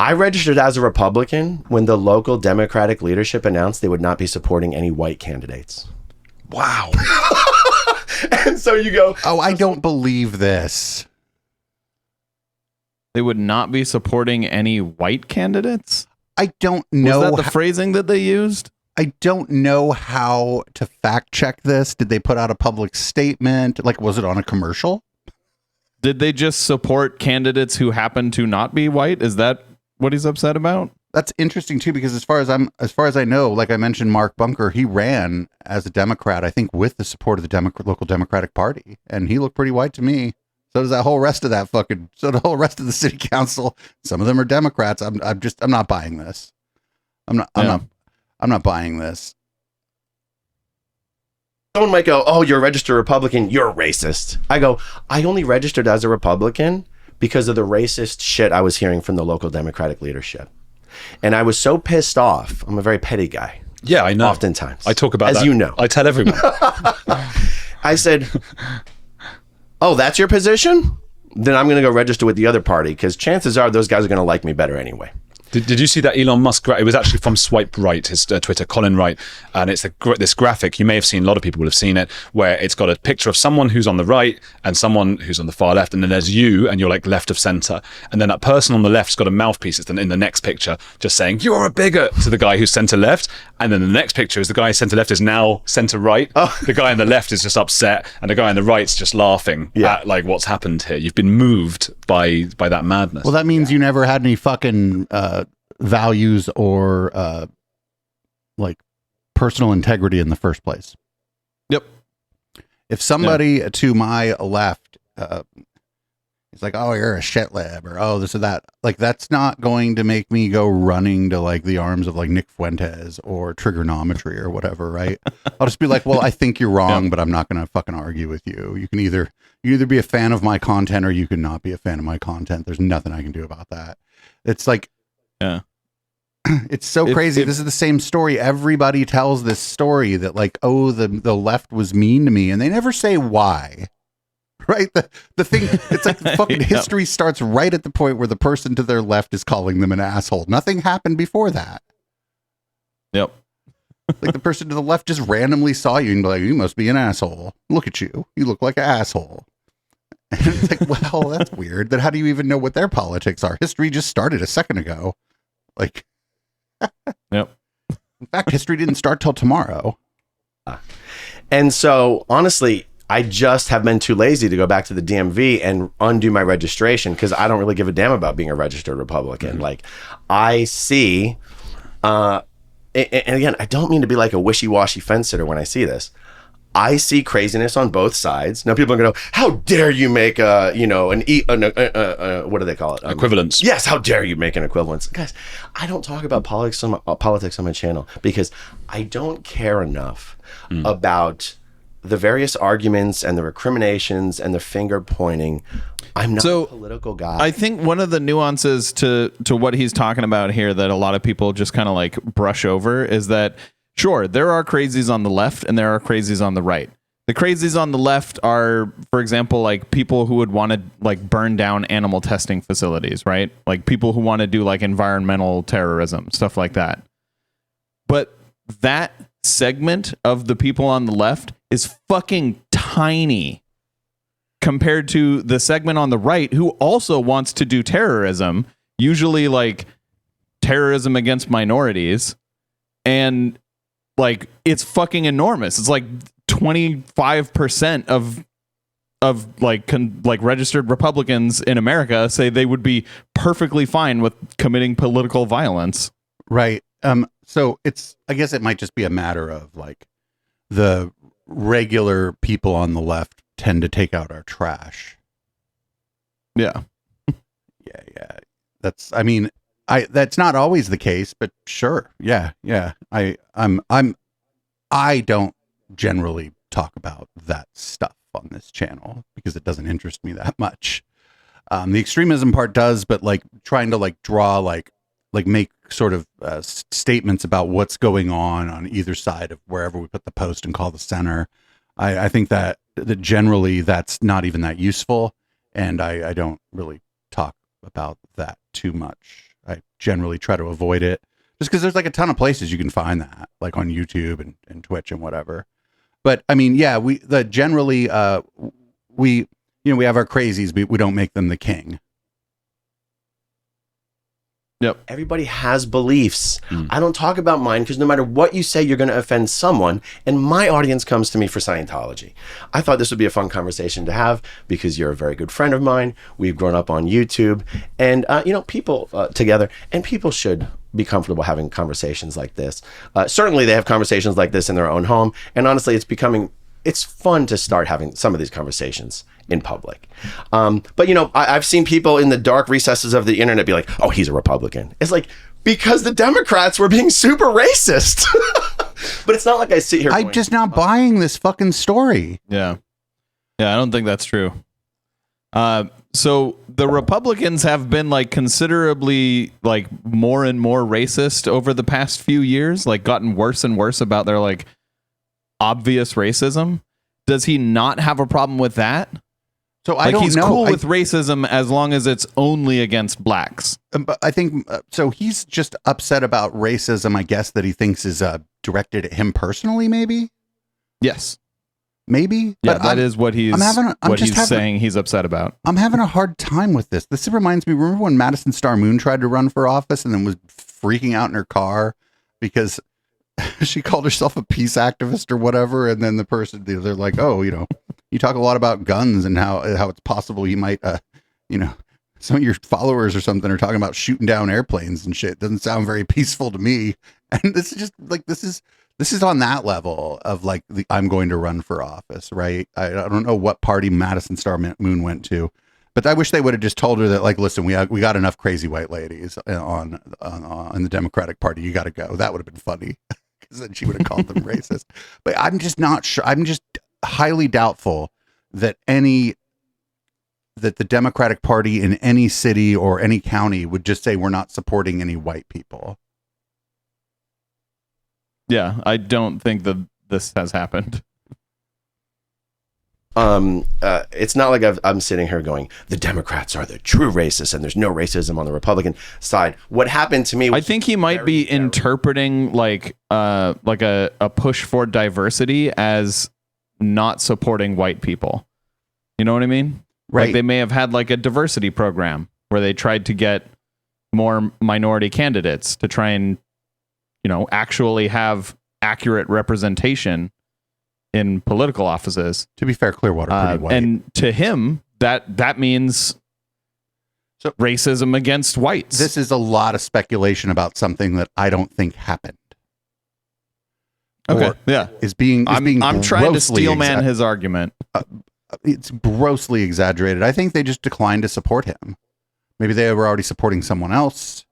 I registered as a Republican when the local Democratic leadership announced they would not be supporting any white candidates. Wow. And so you go, oh, I don't believe this. They would not be supporting any white candidates? I don't know. Was that the phrasing that they used? I don't know how to fact check this. Did they put out a public statement? Like, was it on a commercial? Did they just support candidates who happen to not be white? Is that what he's upset about? That's interesting too, because as far as I know, like I mentioned, Mark Bunker, he ran as a Democrat, I think, with the support of the local Democratic Party, and he looked pretty white to me. So does that whole rest of the whole rest of the city council. Some of them are Democrats. I'm not buying this. I'm not buying this. Someone might go, oh, you're a registered Republican, you're a racist. I go, I only registered as a Republican because of the racist shit I was hearing from the local Democratic leadership. And I was so pissed off. I'm a very petty guy. Yeah, I know. Oftentimes. I talk about as that. You know. I tell everyone. I said, oh, that's your position? Then I'm going to go register with the other party because chances are those guys are going to like me better anyway. Did you see that Elon Musk? It was actually from Swipe Right, his Twitter, Colin Wright, and it's this graphic. You may have seen, a lot of people will have seen it, where it's got a picture of someone who's on the right and someone who's on the far left, and then there's you, and you're like left of center, and then that person on the left's got a mouthpiece that's in the next picture, just saying "you're a bigot" to the guy who's center left, and then the next picture is the guy center left is now center right. Oh. The guy on the left is just upset, and the guy on the right's just laughing at like what's happened here. You've been moved by that madness. Well, that means you never had any fucking values or like personal integrity in the first place. Yep. If somebody to my left is like, oh, you're a shit lab, or oh, this or that, like that's not going to make me go running to like the arms of like Nick Fuentes or trigonometry or whatever, right? I'll just be like, well, I think you're wrong, but I'm not going to fucking argue with you. You can either be a fan of my content or you can not be a fan of my content. There's nothing I can do about that. It's like, yeah, it's so crazy. This is the same story. Everybody tells this story that like, oh, the left was mean to me, and they never say why. right? The thing, it's like fucking history starts right at the point where the person to their left is calling them an asshole. Nothing happened before that. Yep. Like the person to the left just randomly saw you and be like, you must be an asshole. Look at you. You look like an asshole. And it's like, well, that's weird. Then how do you even know what their politics are? History just started a second ago. Like, Yep. in fact, history didn't start till tomorrow. And so, honestly, I just have been too lazy to go back to the DMV and undo my registration because I don't really give a damn about being a registered Republican. Mm-hmm. Like, I see, and again, I don't mean to be like a wishy-washy fence sitter when I see this. I see craziness on both sides. Now people are going to go, how dare you make what do they call it? Equivalence. Yes, how dare you make an equivalence? Guys, I don't talk about politics on my channel because I don't care enough about the various arguments and the recriminations and the finger pointing. I'm not a political guy. I think one of the nuances to what he's talking about here that a lot of people just kind of like brush over is that, sure, there are crazies on the left and there are crazies on the right. The crazies on the left are, for example, like people who would want to like burn down animal testing facilities, right? Like people who want to do like environmental terrorism, stuff like that. But that segment of the people on the left is fucking tiny compared to the segment on the right who also wants to do terrorism, usually like terrorism against minorities. And like, it's fucking enormous. It's like 25% of like registered Republicans in America say they would be perfectly fine with committing political violence. Right. So I guess it might just be a matter of like the regular people on the left tend to take out our trash. Yeah. Yeah. That's not always the case, but sure. Yeah. I don't generally talk about that stuff on this channel because it doesn't interest me that much. The extremism part does, but like trying to like draw like make sort of statements about what's going on either side of wherever we put the post and call the center. I think that generally that's not even that useful. And I don't really talk about that too much. I generally try to avoid it just because there's like a ton of places you can find that, like on YouTube and Twitch and whatever. But I mean, yeah, we have our crazies. We don't make them the king. Yep. Everybody has beliefs. I don't talk about mine because no matter what you say, you're going to offend someone. And my audience comes to me for Scientology. I thought this would be a fun conversation to have because you're a very good friend of mine. We've grown up on YouTube and, people together, and people should be comfortable having conversations like this. Certainly they have conversations like this in their own home. And honestly, it's fun to start having some of these conversations in public. But I've seen people in the dark recesses of the internet be like, oh, he's a Republican. It's like, because the Democrats were being super racist. But it's not like I sit here I'm just not buying this fucking story. Yeah. I don't think that's true. So the Republicans have been like considerably like more and more racist over the past few years, like gotten worse and worse about their like obvious racism. Does he not have a problem with that? So I don't he's know. cool with racism as long as it's only against blacks. But I think so. He's just upset about racism, I guess, that he thinks is directed at him personally. Maybe. Yes. Maybe. Yeah, but that is what he's saying he's upset about. I'm having a hard time with this. This reminds me. Remember when Madison Star Moon tried to run for office and then was freaking out in her car because she called herself a peace activist or whatever, and then the person, they're like, oh, you talk a lot about guns and how it's possible you might, some of your followers or something are talking about shooting down airplanes and shit. Doesn't sound very peaceful to me. And this is just like, this is on that level of like I'm going to run for office, right? I don't know what party Madison Star Moon went to, but I wish they would have just told her that, like, listen, we got enough crazy white ladies on in the Democratic Party. You got to go. That would have been funny. Because then she would have called them racist. But I'm just not sure. I'm just highly doubtful that the Democratic Party in any city or any county would just say we're not supporting any white people. Yeah, I don't think that this has happened. it's not like I'm sitting here going, the Democrats are the true racists and there's no racism on the Republican side. What happened to me was I think he might be interpreting like a push for diversity as not supporting white people. You know what I mean? Right. Like they may have had like a diversity program where they tried to get more minority candidates to try and, actually have accurate representation in political offices. To be fair, Clearwater pretty white. And to him, that means racism against whites. This is a lot of speculation about something that I don't think happened. Okay, Or yeah. I'm trying to steel man his argument. It's grossly exaggerated. I think they just declined to support him. Maybe they were already supporting someone else.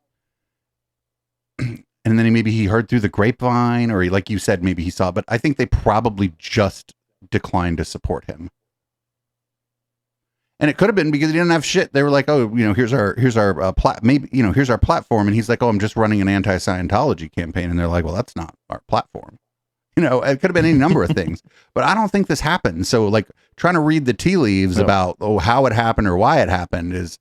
And then maybe he heard through the grapevine, or like you said, maybe he saw, but I think they probably just declined to support him. And it could have been because he didn't have shit. They were like, "Oh, here's our here's our platform," and he's like, "Oh, I'm just running an anti-Scientology campaign," and they're like, "Well, that's not our platform." It could have been any number of things, but I don't think this happened. So, like, trying to read the tea leaves about how it happened or why it happened is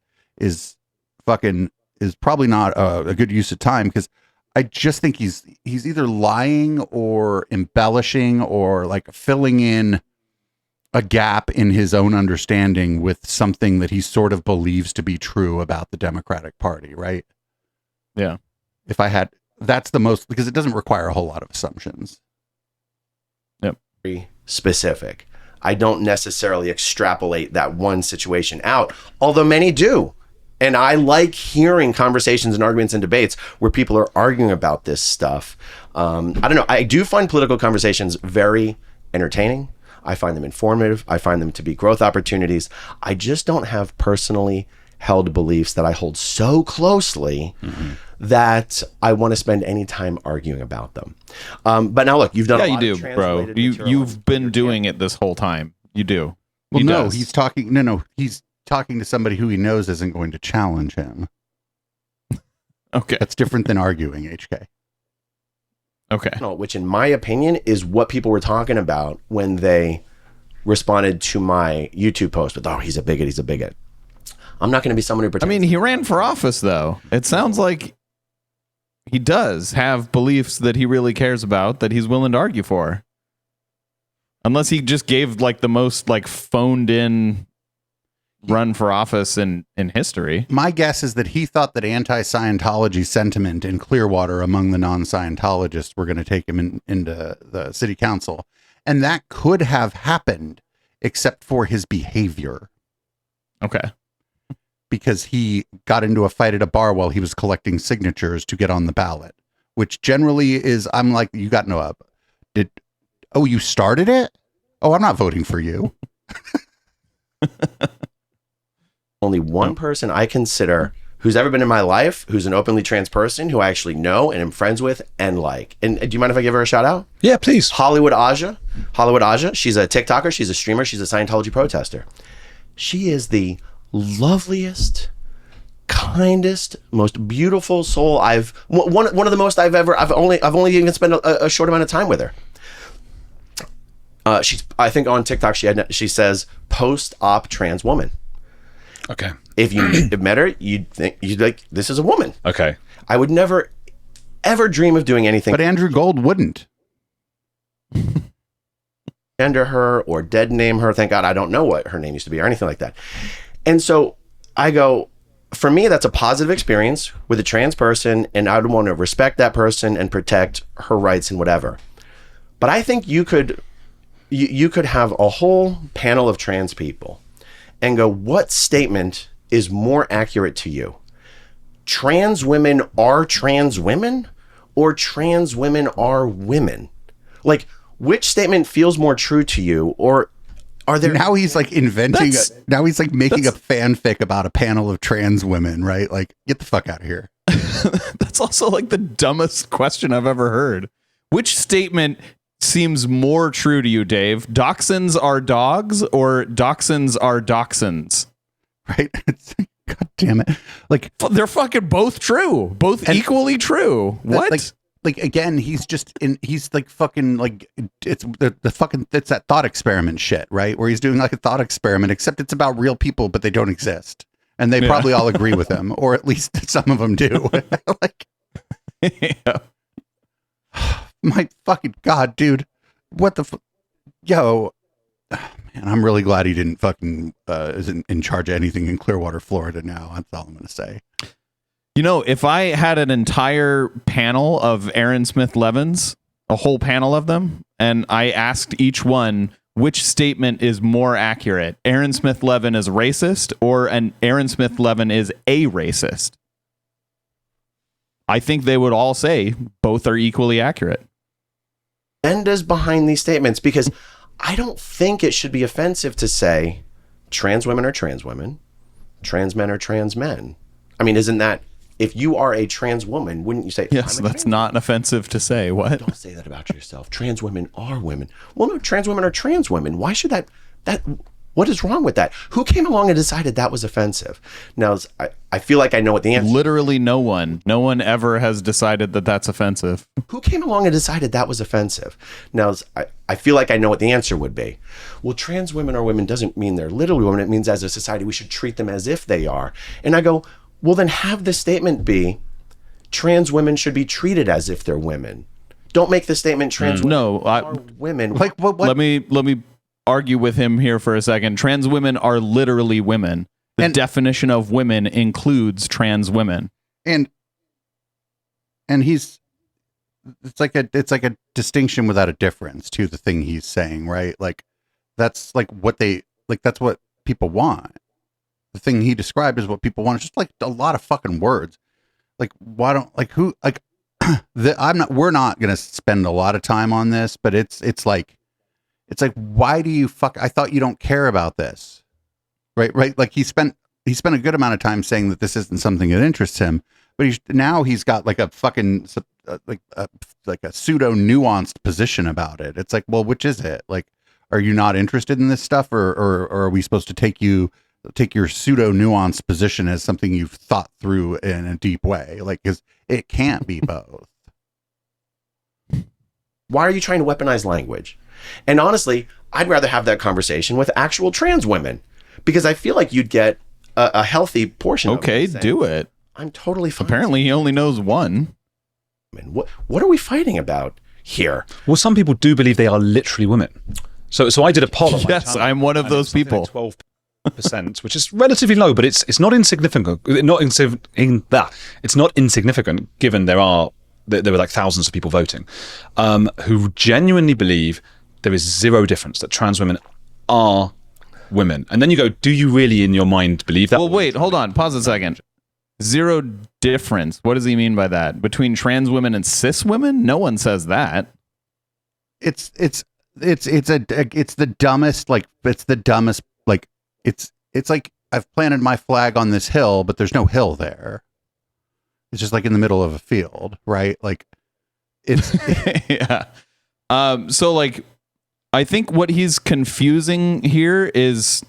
probably not a good use of time, because I just think he's either lying or embellishing or like filling in a gap in his own understanding with something that he sort of believes to be true about the Democratic Party, right? Yeah. That's the most, because it doesn't require a whole lot of assumptions. Yep. very specific. I don't necessarily extrapolate that one situation out, although many do. And I like hearing conversations and arguments and debates where people are arguing about this stuff. I don't know. I do find political conversations very entertaining. I find them informative. I find them to be growth opportunities. I just don't have personally held beliefs that I hold so closely that I want to spend any time arguing about them. But now look, you've done a lot of bro. translated material You've on been your doing it this whole time. You do. Well, He no, does. he's talking. No, he's talking to somebody who he knows isn't going to challenge him. Okay. That's different than arguing, HK. Okay. which in my opinion is what people were talking about when they responded to my YouTube post with, "Oh, he's a bigot. I'm not going to be someone who I pretends. mean, he ran for office, though. It sounds like he does have beliefs that he really cares about that he's willing to argue for. Unless he just gave like the most like phoned in run for office in history. My guess is that he thought that anti-Scientology sentiment in Clearwater among the non-Scientologists were going to take him into the city council. And that could have happened except for his behavior. Okay. Because he got into a fight at a bar while he was collecting signatures to get on the ballot, which generally is, I'm like, you got no up. You started it? Oh, I'm not voting for you. Only one person I consider who's ever been in my life, who's an openly trans person, who I actually know and am friends with and like. And do you mind if I give her a shout out? Yeah, please. Hollywood Aja. She's a TikToker. She's a streamer. She's a Scientology protester. She is the loveliest, kindest, most beautiful soul one of the most I've only even spent a short amount of time with her. I think on TikTok she says post-op trans woman. Okay. If you met her, you'd like, this is a woman. Okay. I would never ever dream of doing anything But Andrew Gold wouldn't. gender her or dead name her. Thank God I don't know what her name used to be or anything like that. And so I go, for me, that's a positive experience with a trans person, and I would want to respect that person and protect her rights and whatever. But I think you could have a whole panel of trans people and go, what statement is more accurate to you? Trans women are trans women, or trans women are women? Like, which statement feels more true to you? Or are there... Now he's like inventing, now he's like making a fanfic about a panel of trans women, right? Like, get the fuck out of here. That's also like the dumbest question I've ever heard. Which statement seems more true to you, Dave? Dachshunds are dogs, or dachshunds are dachshunds? Right? God damn it. Like, They're fucking both true. Both equally true. What? Like, like again, he's like fucking like it's the fucking it's that thought experiment shit, right? Where he's doing like a thought experiment, except it's about real people, but they don't exist, and they probably all agree with him, or at least some of them do. Like, Yeah. my fucking god, dude, what the yo. Man, I'm really glad he didn't fucking isn't in charge of anything in Clearwater, Florida now. That's all I'm going to say. You know, if I had an entire panel of Aaron Smith-Levins, a whole panel of them, and I asked each one which statement is more accurate, Aaron Smith-Levin is racist or an Aaron Smith-Levin is a racist, I think they would all say both are equally accurate. Agendas behind these statements, because I don't think it should be offensive to say trans women are trans women, trans men are trans men. I mean, isn't that, if you are a trans woman, wouldn't you say, yes, that's not offensive to say. What? Don't say that about yourself. Trans women are women. Well, no, trans women are trans women. Why should that, what is wrong with that? Who came along and decided that was offensive? Now, I feel like I know what the answer is. Literally no one. No one ever has decided that that's offensive. Who came along and decided that was offensive? Now, I feel like I know what the answer would be. Well, trans women are women doesn't mean they're literally women. It means as a society, we should treat them as if they are. And I go, well, then have the statement be trans women should be treated as if they're women. Don't make the statement trans women are women. Like what? Let me argue with him here for a second. Trans women are literally women. The definition of women includes trans women. And it's like a distinction without a difference to the thing he's saying, right? Like that's like what that's what people want. The thing he described is what people want. It's just like a lot of fucking words. Like why don't like who like we're not gonna spend a lot of time on this, but it's like why do you I thought you don't care about this. Right. Like he spent a good amount of time saying that this isn't something that interests him, but he's got like a fucking like a pseudo nuanced position about it. It's like, well, which is it? Like, are you not interested in this stuff, or are we supposed to take your pseudo nuanced position as something you've thought through in a deep way? Like, because it can't be both. Why are you trying to weaponize language? And honestly, I'd rather have that conversation with actual trans women, because I feel like you'd get a healthy portion. Okay, of it do it. I'm totally fine. Apparently, he only knows one. What are we fighting about here? Well, some people do believe they are literally women. So I did a poll on my Yes, channel, I'm one of those people. 12%, which is relatively low, but it's not insignificant. It's not insignificant given there were like thousands of people voting who genuinely believe there is zero difference, that trans women are women. And then you go, do you really in your mind believe that? Well, wait, hold on. Pause a second. Zero difference. What does he mean by that? Between trans women and cis women? No one says that. It's the dumbest, like, it's like I've planted my flag on this hill, but there's no hill there. It's just like in the middle of a field, right? Like it's yeah. So like, I think what he's confusing here is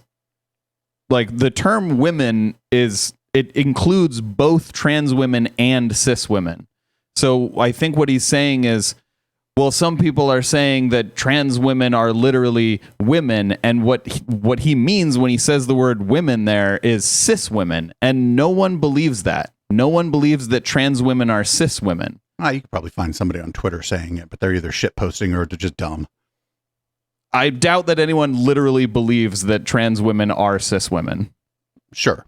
like the term women it includes both trans women and cis women. So I think what he's saying is, well, some people are saying that trans women are literally women, and what he means when he says the word women there is cis women, and no one believes that. No one believes that trans women are cis women. You could probably find somebody on Twitter saying it, but they're either shit posting or they're just dumb. I doubt that anyone literally believes that trans women are cis women. Sure.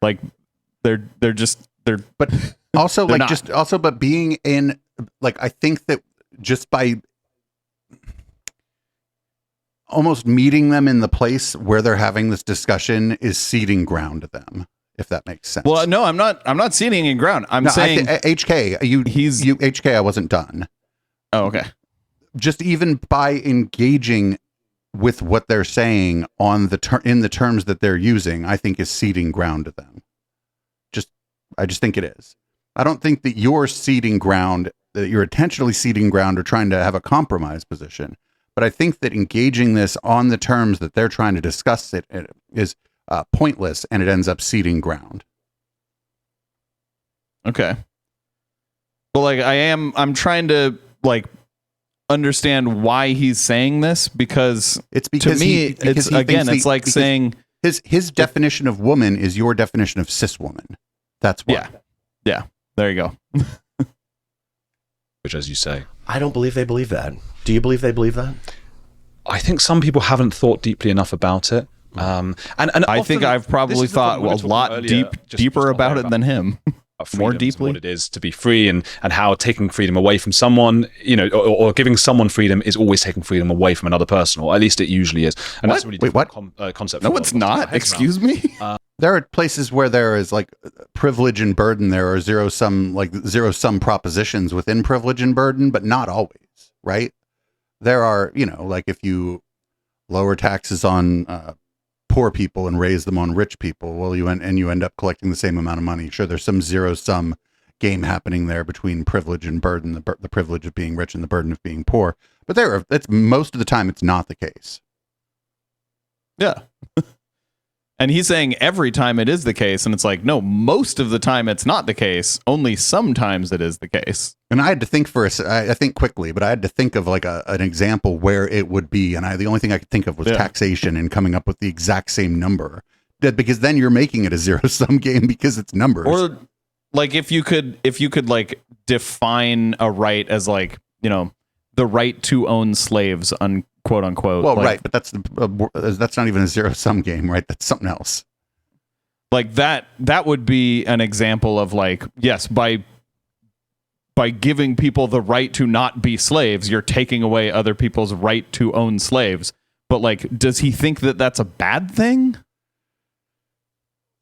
Like they're but also they're like not. but being in, like, I think that just by almost meeting them in the place where they're having this discussion is ceding ground to them, if that makes sense. Well, no, I'm not ceding in ground. I'm saying HK, HK, I wasn't done. Oh, okay. Just even by engaging with what they're saying on in the terms that they're using, I think is ceding ground to them. I just think it is. I don't think that you're ceding ground, that you're intentionally ceding ground or trying to have a compromise position. But I think that engaging this on the terms that they're trying to discuss it is pointless, and it ends up ceding ground. Okay. But like I'm trying to like understand why he's saying this, because It's because to me because it's again thinks it's like because saying his definition of woman is your definition of cis woman. That's why. yeah, there you go. Which, as you say, I don't believe they believe that. Do you believe they believe that? I think some people haven't thought deeply enough about it. And I think I've probably thought a lot deeper about it than him. More deeply, what it is to be free, and how taking freedom away from someone, or giving someone freedom is always taking freedom away from another person, or at least it usually is. And that's a really different concept. No, it's not. Excuse me. There are places where there is like privilege and burden. There are zero sum propositions within privilege and burden, but not always, right? There are, like if you lower taxes on poor people and raise them on rich people, well, you end up collecting the same amount of money. Sure, there's some zero sum game happening there between privilege and burden, the privilege of being rich and the burden of being poor. But it's most of the time it's not the case. Yeah. And he's saying every time it is the case, and it's like, no, most of the time it's not the case. Only sometimes it is the case. And I had to think I think quickly, but I had to think of like an example where it would be. And the only thing I could think of was taxation and coming up with the exact same number. Because then you're making it a zero sum game because it's numbers. Or like if you could like define a right as like, the right to own slaves, quote unquote. Well, like, right, but that's not even a zero sum game, right? That's something else. Like that would be an example of like, yes, by giving people the right to not be slaves, you're taking away other people's right to own slaves. But like, does he think that that's a bad thing?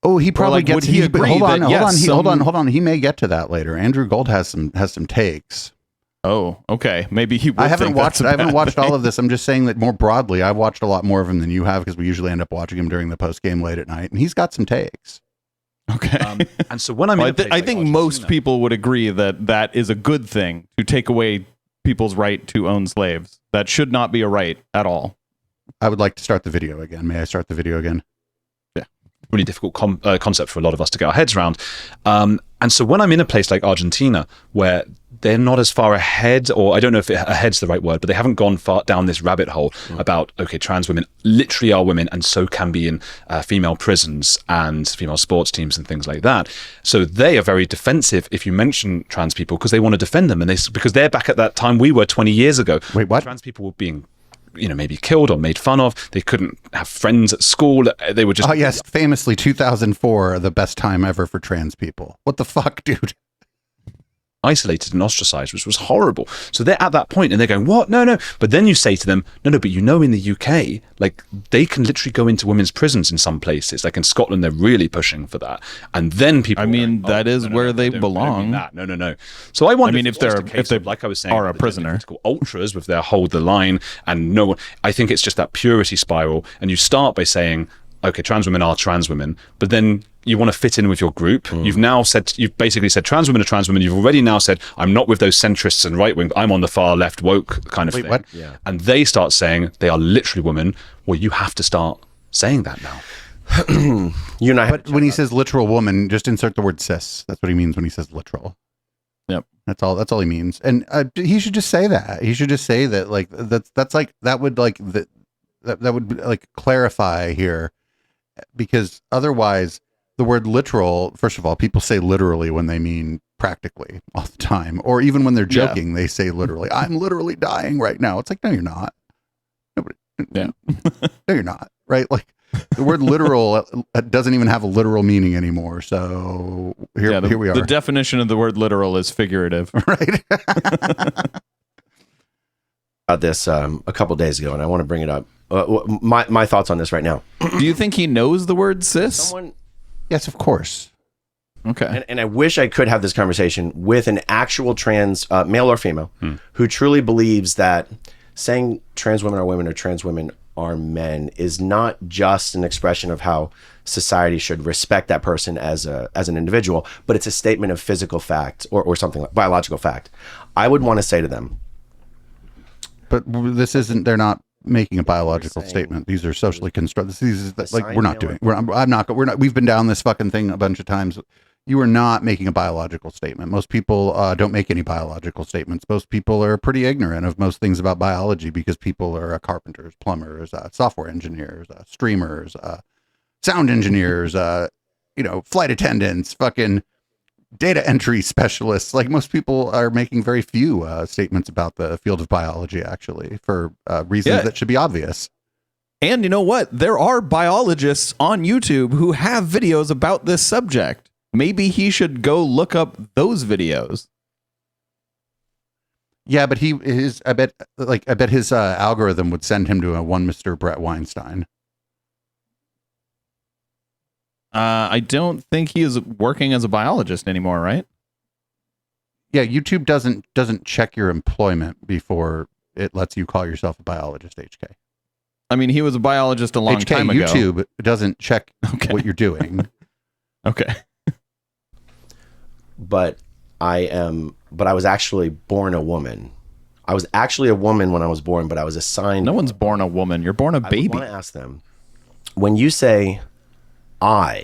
Oh, he probably like, gets. Would he agree Hold on. He may get to that later. Andrew Gold has some takes. Oh, okay. Maybe he would. I haven't watched all of this. I'm just saying that more broadly, I've watched a lot more of him than you have, because we usually end up watching him during the post game late at night, and he's got some takes. Okay. And so when I think most people would agree that that is a good thing, to take away people's right to own slaves. That should not be a right at all. I would like to start the video again. May I start the video again? Yeah. Really difficult concept for a lot of us to get our heads around. And so when I'm in a place like Argentina, where they're not as far ahead, or I don't know if ahead's the right word, but they haven't gone far down this rabbit hole about, okay, trans women literally are women and so can be in female prisons and female sports teams and things like that. So they are very defensive if you mention trans people, because they want to defend them, and because they're back at that time we were 20 years ago. Wait, what? Trans people were being maybe killed or made fun of. They couldn't have friends at school. They were just... Oh, yes. Famously, 2004, the best time ever for trans people. What the fuck, dude? Isolated and ostracized, which was horrible. So they're at that point and they're going, what? No. But then you say to them, no, but in the UK, like, they can literally go into women's prisons in some places. Like in Scotland, they're really pushing for that. And then people... I mean, that is where they belong. No. So I wonder... if they like I was saying, are a prisoner. Ultras with their hold the line, and no one... I think it's just that purity spiral. And you start by saying, okay, trans women are trans women, but then you want to fit in with your group. You've basically said trans women are trans women. You've already now said, I'm not with those centrists and right wing, I'm on the far left woke kind of thing. What? Yeah. And they start saying they are literally women. Well, you have to start saying that now. You and I. But when he says literal woman, just insert the word cis. That's what he means when he says literal. Yep. That's all he means. And he should just say that. He should just say that, like, that's like, that would like that would like clarify here, because otherwise the word literal, first of all, people say literally when they mean practically all the time, or even when they're joking, they say literally. I'm literally dying right now. It's like, no, you're not. Nobody. Yeah. No, you're not. Right? Like, the word literal doesn't even have a literal meaning anymore. So here we are. The definition of the word literal is figurative. Right. About this a couple days ago, and I want to bring it up. My thoughts on this right now. Do you think he knows the word cis? Yes, of course. Okay. And I wish I could have this conversation with an actual trans male or female who truly believes that saying trans women are women or trans women are men is not just an expression of how society should respect that person as an individual, but it's a statement of physical fact or something like biological fact. I would want to say to them, but this isn't. They're not making a biological statement. These are socially constructed. These like we're not doing. We're not. We've been down this fucking thing a bunch of times. you are not making a biological statement. Most people don't make any biological statements. Most people are pretty ignorant of most things about biology because people are carpenters, plumbers, software engineers, streamers, sound engineers, flight attendants, fucking data entry specialists. Like, most people are making very few statements about the field of biology, actually, for reasons that should be obvious. And you know what? There are biologists on YouTube who have videos about this subject. Maybe he should go look up those videos. Yeah, but I bet his algorithm would send him to a one Mr. Brett Weinstein. I don't think he is working as a biologist anymore, right? Yeah, YouTube doesn't check your employment before it lets you call yourself a biologist, HK. I mean, he was a biologist a long time ago. YouTube doesn't check what you're doing. Okay. But I was actually born a woman. I was actually a woman when I was born, but I was assigned. No one's born a woman. You're born a baby. I want to ask them, when you say are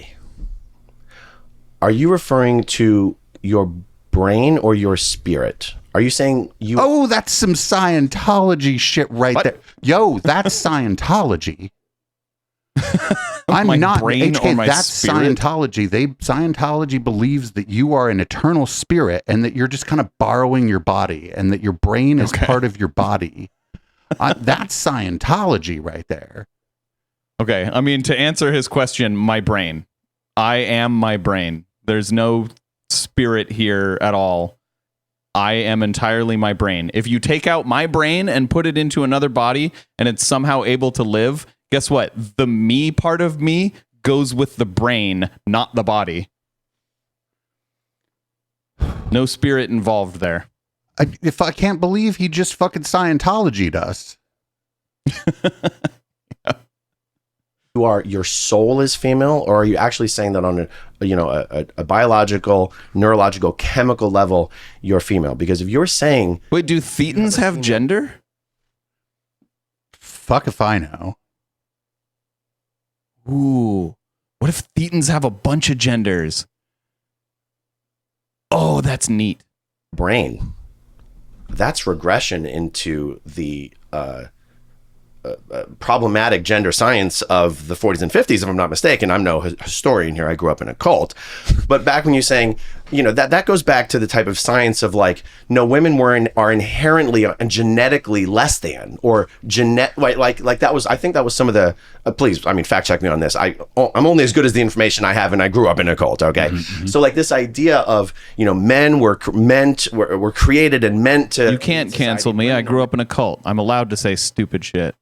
you referring to your brain or your spirit? Are you saying you? Oh, that's some Scientology shit right there. Yo, that's Scientology. I'm my not brain HK, or my that's spirit? Scientology. Scientology believes that you are an eternal spirit and that you're just kind of borrowing your body and that your brain is part of your body. That's Scientology right there. Okay. I mean, to answer his question, my brain. I am my brain. There's no spirit here at all. I am entirely my brain. If you take out my brain and put it into another body and it's somehow able to live, guess what? The me part of me goes with the brain, not the body. No spirit involved there. If I can't believe he just fucking Scientology'd us. Your soul is female, or are you actually saying that on a biological, neurological, chemical level, you're female? Because if you're saying, wait, do Thetans have gender? Fuck if I know. Ooh, what if Thetans have a bunch of genders? Oh, that's neat. Brain. That's regression into the problematic gender science of the 40s and 50s, if I'm not mistaken. I'm no historian here. I grew up in a cult. But back when you're saying, that goes back to the type of science of like, no, women are inherently and genetically less than, or like that was, I think that was some of the, please, I mean, fact check me on this. I'm only as good as the information I have, and I grew up in a cult. Okay. Mm-hmm. So like this idea of, men were created and meant to. You can't cancel me. I grew up in a cult. I'm allowed to say stupid shit.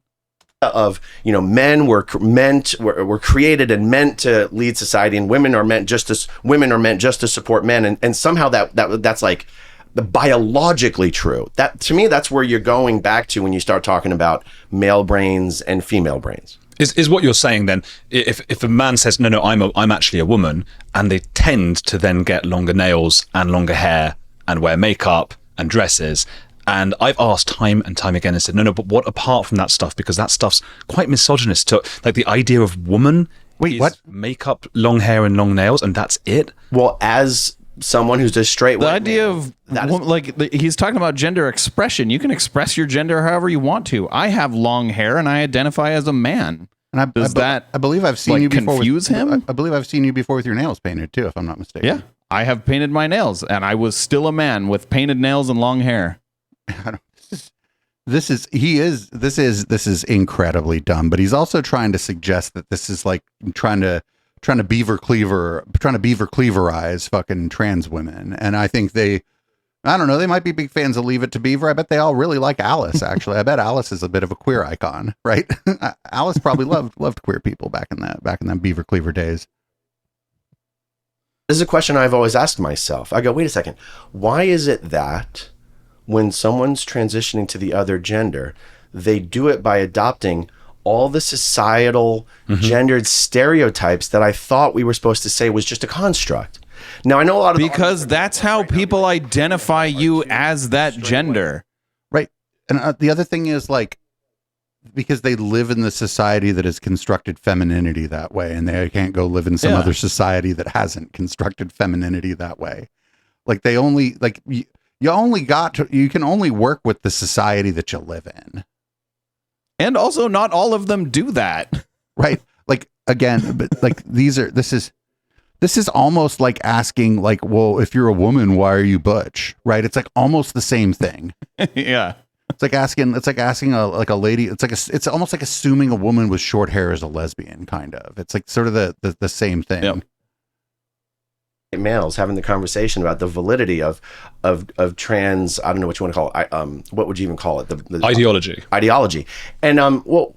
Of men were created and meant to lead society, and women are meant just to support men, and somehow that's like the biologically true. That, to me, that's where you're going back to when you start talking about male brains and female brains. Is what you're saying then? If a man says no, I'm actually a woman, and they tend to then get longer nails and longer hair and wear makeup and dresses. And I've asked time and time again and said, no, but what apart from that stuff? Because that stuff's quite misogynist. To, like, the idea of woman is what? Makeup, long hair, and long nails, and that's it? Well, as someone who's a straight the white idea man, of he's talking about gender expression. You can express your gender however you want to. I have long hair and I identify as a man. And I believe I've seen you before. Confuse him? I believe I've seen you before with your nails painted too, if I'm not mistaken. Yeah, I have painted my nails, and I was still a man with painted nails and long hair. This is incredibly dumb, but he's also trying to suggest that this is like trying to beaver cleaverize fucking trans women. And I think they might be big fans of Leave It to Beaver. I bet they all really like Alice, actually. I bet Alice is a bit of a queer icon, right? Alice probably loved queer people back in them beaver cleaver days. This is a question I've always asked myself. I go, wait a second. Why is it that when someone's transitioning to the other gender, they do it by adopting all the societal gendered stereotypes that I thought we were supposed to say was just a construct? Now, I know a lot of because that's how people identify you as that gender. Right. And the other thing is, like, because they live in the society that has constructed femininity that way, and they can't go live in some other society that hasn't constructed femininity that way. Like they only like you can only work with the society that you live in. And also not all of them do that. Right. Like again, but like this is almost like asking like, well, if you're a woman, why are you butch? Right. It's like almost the same thing. Yeah. It's like asking a lady. It's almost like assuming a woman with short hair is a lesbian, kind of. It's like sort of the same thing. Yep. Males having the conversation about the validity of trans, I don't know what you want to call it. What would you even call it? The ideology. And well,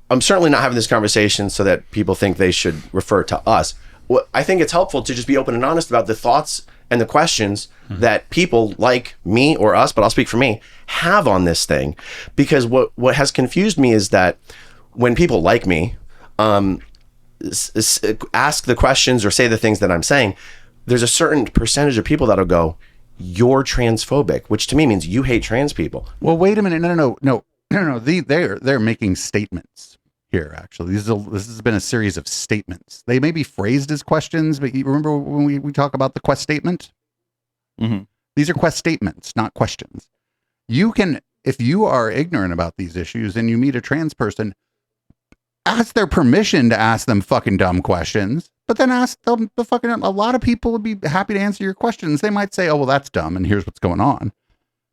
I'm certainly not having this conversation so that people think they should refer to us. Well, I think it's helpful to just be open and honest about the thoughts and the questions that people like me or us, but I'll speak for me, have on this thing. Because what has confused me is that when people like me ask the questions or say the things that I'm saying, there's a certain percentage of people that'll go, "You're transphobic," which to me means you hate trans people. Well, wait a minute. No. They're making statements here. Actually, this has been a series of statements. They may be phrased as questions, but you remember when we talk about the quest statement? Mm-hmm. These are quest statements, not questions. You can, if you are ignorant about these issues and you meet a trans person, ask their permission to ask them fucking dumb questions, but then ask them a lot of people would be happy to answer your questions. They might say, "Oh, well, that's dumb, and here's what's going on."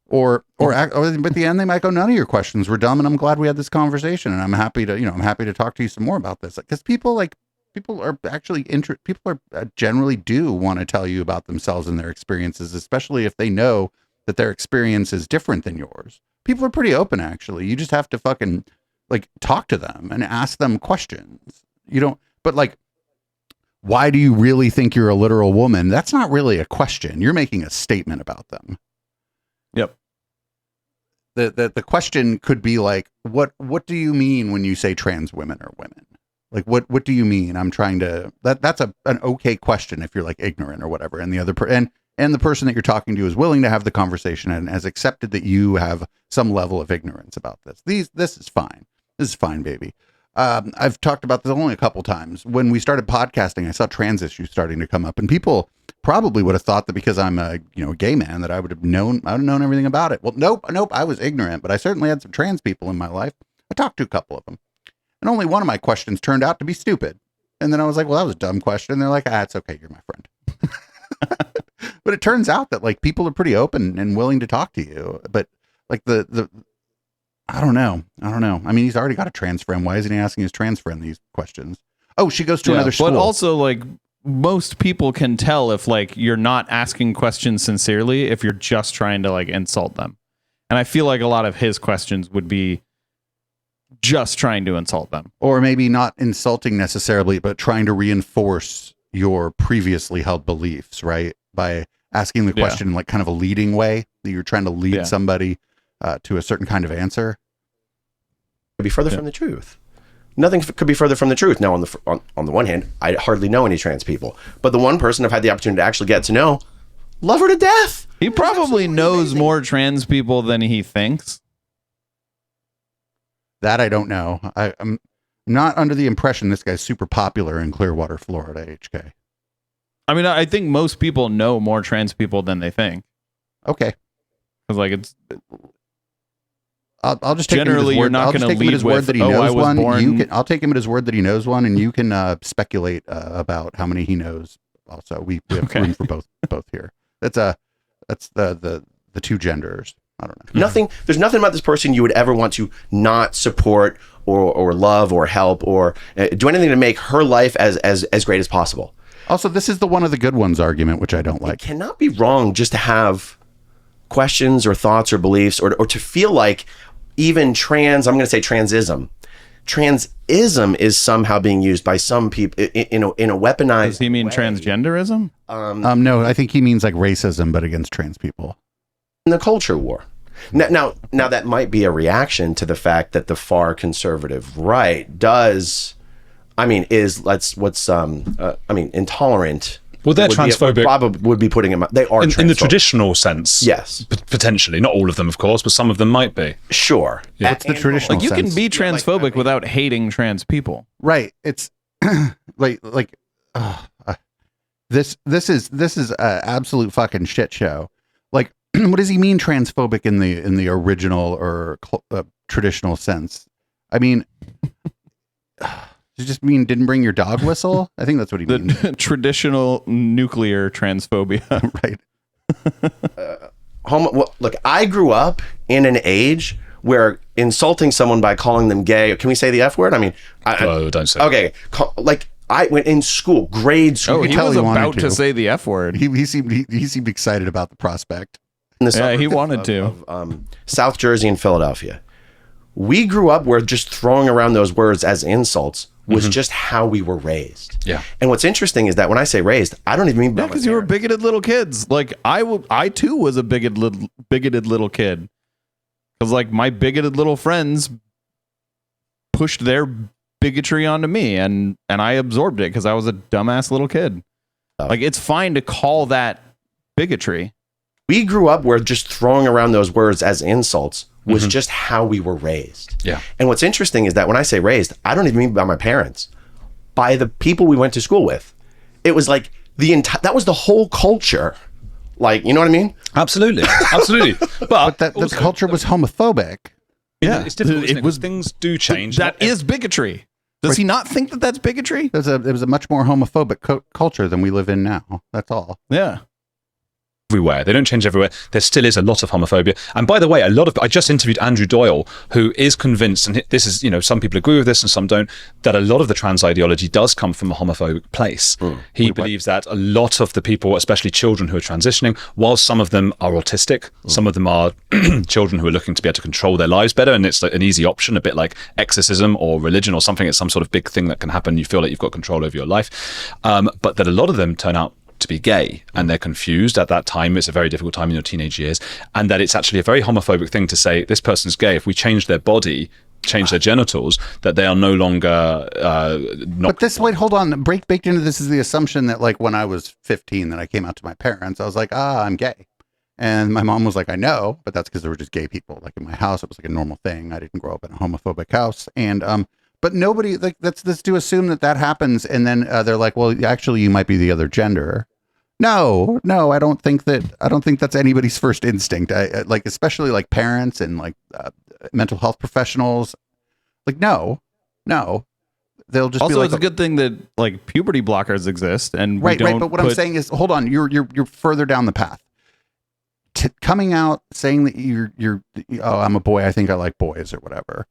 Or at the end, they might go, "None of your questions were dumb, and I'm glad we had this conversation, and I'm happy to talk to you some more about this." Because people are actually generally do want to tell you about themselves and their experiences, especially if they know that their experience is different than yours. People are pretty open, actually. You just have to fucking like talk to them and ask them questions. But like, why do you really think you're a literal woman? That's not really a question. You're making a statement about them. Yep. The question could be like, what do you mean when you say trans women are women? Like, what do you mean? I'm trying to, that's an okay question if you're like ignorant or whatever. And the other and the person that you're talking to is willing to have the conversation and has accepted that you have some level of ignorance about this. This is fine. This is fine, baby. I've talked about this only a couple times. When we started podcasting, I saw trans issues starting to come up, and people probably would have thought that because I'm a gay man that I would have known everything about it. Well, nope. I was ignorant, but I certainly had some trans people in my life. I talked to a couple of them, and only one of my questions turned out to be stupid. And then I was like, "Well, that was a dumb question." And they're like, "It's okay. You're my friend." But it turns out that like people are pretty open and willing to talk to you. But like I don't know. I mean, he's already got a trans friend. Why isn't he asking his trans friend these questions? Oh, she goes to another school. But also, like, most people can tell if like you're not asking questions sincerely if you're just trying to like insult them. And I feel like a lot of his questions would be just trying to insult them. Or maybe not insulting necessarily, but trying to reinforce your previously held beliefs, right? By asking the question in like kind of a leading way, that you're trying to lead somebody to a certain kind of answer. Could be further from the truth. Nothing could be further from the truth. Now, on the one hand, I hardly know any trans people, but the one person I've had the opportunity to actually get to know, love her to death. He probably knows more trans people than he thinks. That I don't know. I'm not under the impression this guy's super popular in Clearwater, Florida, HK. I mean, I think most people know more trans people than they think. Okay. Because like it's... I'll just take generally him at his word. you're not going to lead his with, word that he knows one. Born... I'll take him at his word that he knows one, and you can speculate about how many he knows. Also, we have room for both here. That's the two genders. I don't know. There's nothing about this person you would ever want to not support or love or help or do anything to make her life as great as possible. Also, this is the one of the good ones argument, which I don't like. It cannot be wrong just to have questions or thoughts or beliefs or to feel like even I'm going to say transism is somehow being used by some people in a weaponized Does he mean way. Transgenderism? No, I think he means like racism, but against trans people. In the culture war. Now that might be a reaction to the fact that the far conservative right intolerant Well, they're transphobic. Probably would be putting them. They are in the traditional sense. Yes, potentially. Not all of them, of course, but some of them might be. Sure. Yeah. What's the traditional Like you sense? can be transphobic without hating trans people. Right. It's this is a absolute fucking shit show. Like, what does he mean transphobic in the original or traditional sense? I mean, does it just mean didn't bring your dog whistle? I think that's what he means. The traditional nuclear transphobia. Right. Look, I grew up in an age where insulting someone by calling them gay. Can we say the F word? I mean, don't say. Okay, I went in school, grade school. Oh, he was about to say the F word. He seemed excited about the prospect. Yeah, he wanted to. South Jersey and Philadelphia. We grew up where just throwing around those words as insults was just how we were raised. Yeah. And what's interesting is that when I say raised, I don't even mean because you were bigoted little kids. Like I too was a bigoted little kid. Because like my bigoted little friends pushed their bigotry onto me, and I absorbed it because I was a dumbass little kid. Like it's fine to call that bigotry. We grew up where just throwing around those words as insults was just how we were raised. Yeah. And what's interesting is that when I say raised, I don't even mean by my parents, by the people we went to school with. It was like that was the whole culture. Like, you know what I mean? Absolutely. But that the culture was homophobic. Yeah, it's difficult. It was things do change. That is bigotry. Does he not think that that's bigotry? It was a much more homophobic culture than we live in now. That's all. Yeah. Everywhere. They don't change everywhere. There still is a lot of homophobia. And by the way, I just interviewed Andrew Doyle, who is convinced, and this is, some people agree with this and some don't, that a lot of the trans ideology does come from a homophobic place. He believes that a lot of the people, especially children who are transitioning, while some of them are autistic, some of them are children who are looking to be able to control their lives better, and it's like an easy option, a bit like exorcism or religion or something. It's some sort of big thing that can happen. You feel like you've got control over your life. But that a lot of them turn out to be gay, and they're confused at that time. It's a very difficult time in your teenage years, and that it's actually a very homophobic thing to say this person's gay. If we change their body, change their genitals, that they are no longer not. But wait, hold on. Baked into this is the assumption that like when I was 15, that I came out to my parents, I was like, I'm gay. And my mom was like, I know, but that's because there were just gay people. Like in my house, it was like a normal thing. I didn't grow up in a homophobic house. And but nobody, like, that's to assume that happens, and then they're like, well, actually, you might be the other gender. No, I don't think that's anybody's first instinct. I like, especially like parents and like mental health professionals. Like, no, they'll just also, be like, it's a good thing that like puberty blockers exist, and right. But what I'm saying is, hold on, you're further down the path. Coming out saying that you're I'm a boy, I think I like boys or whatever.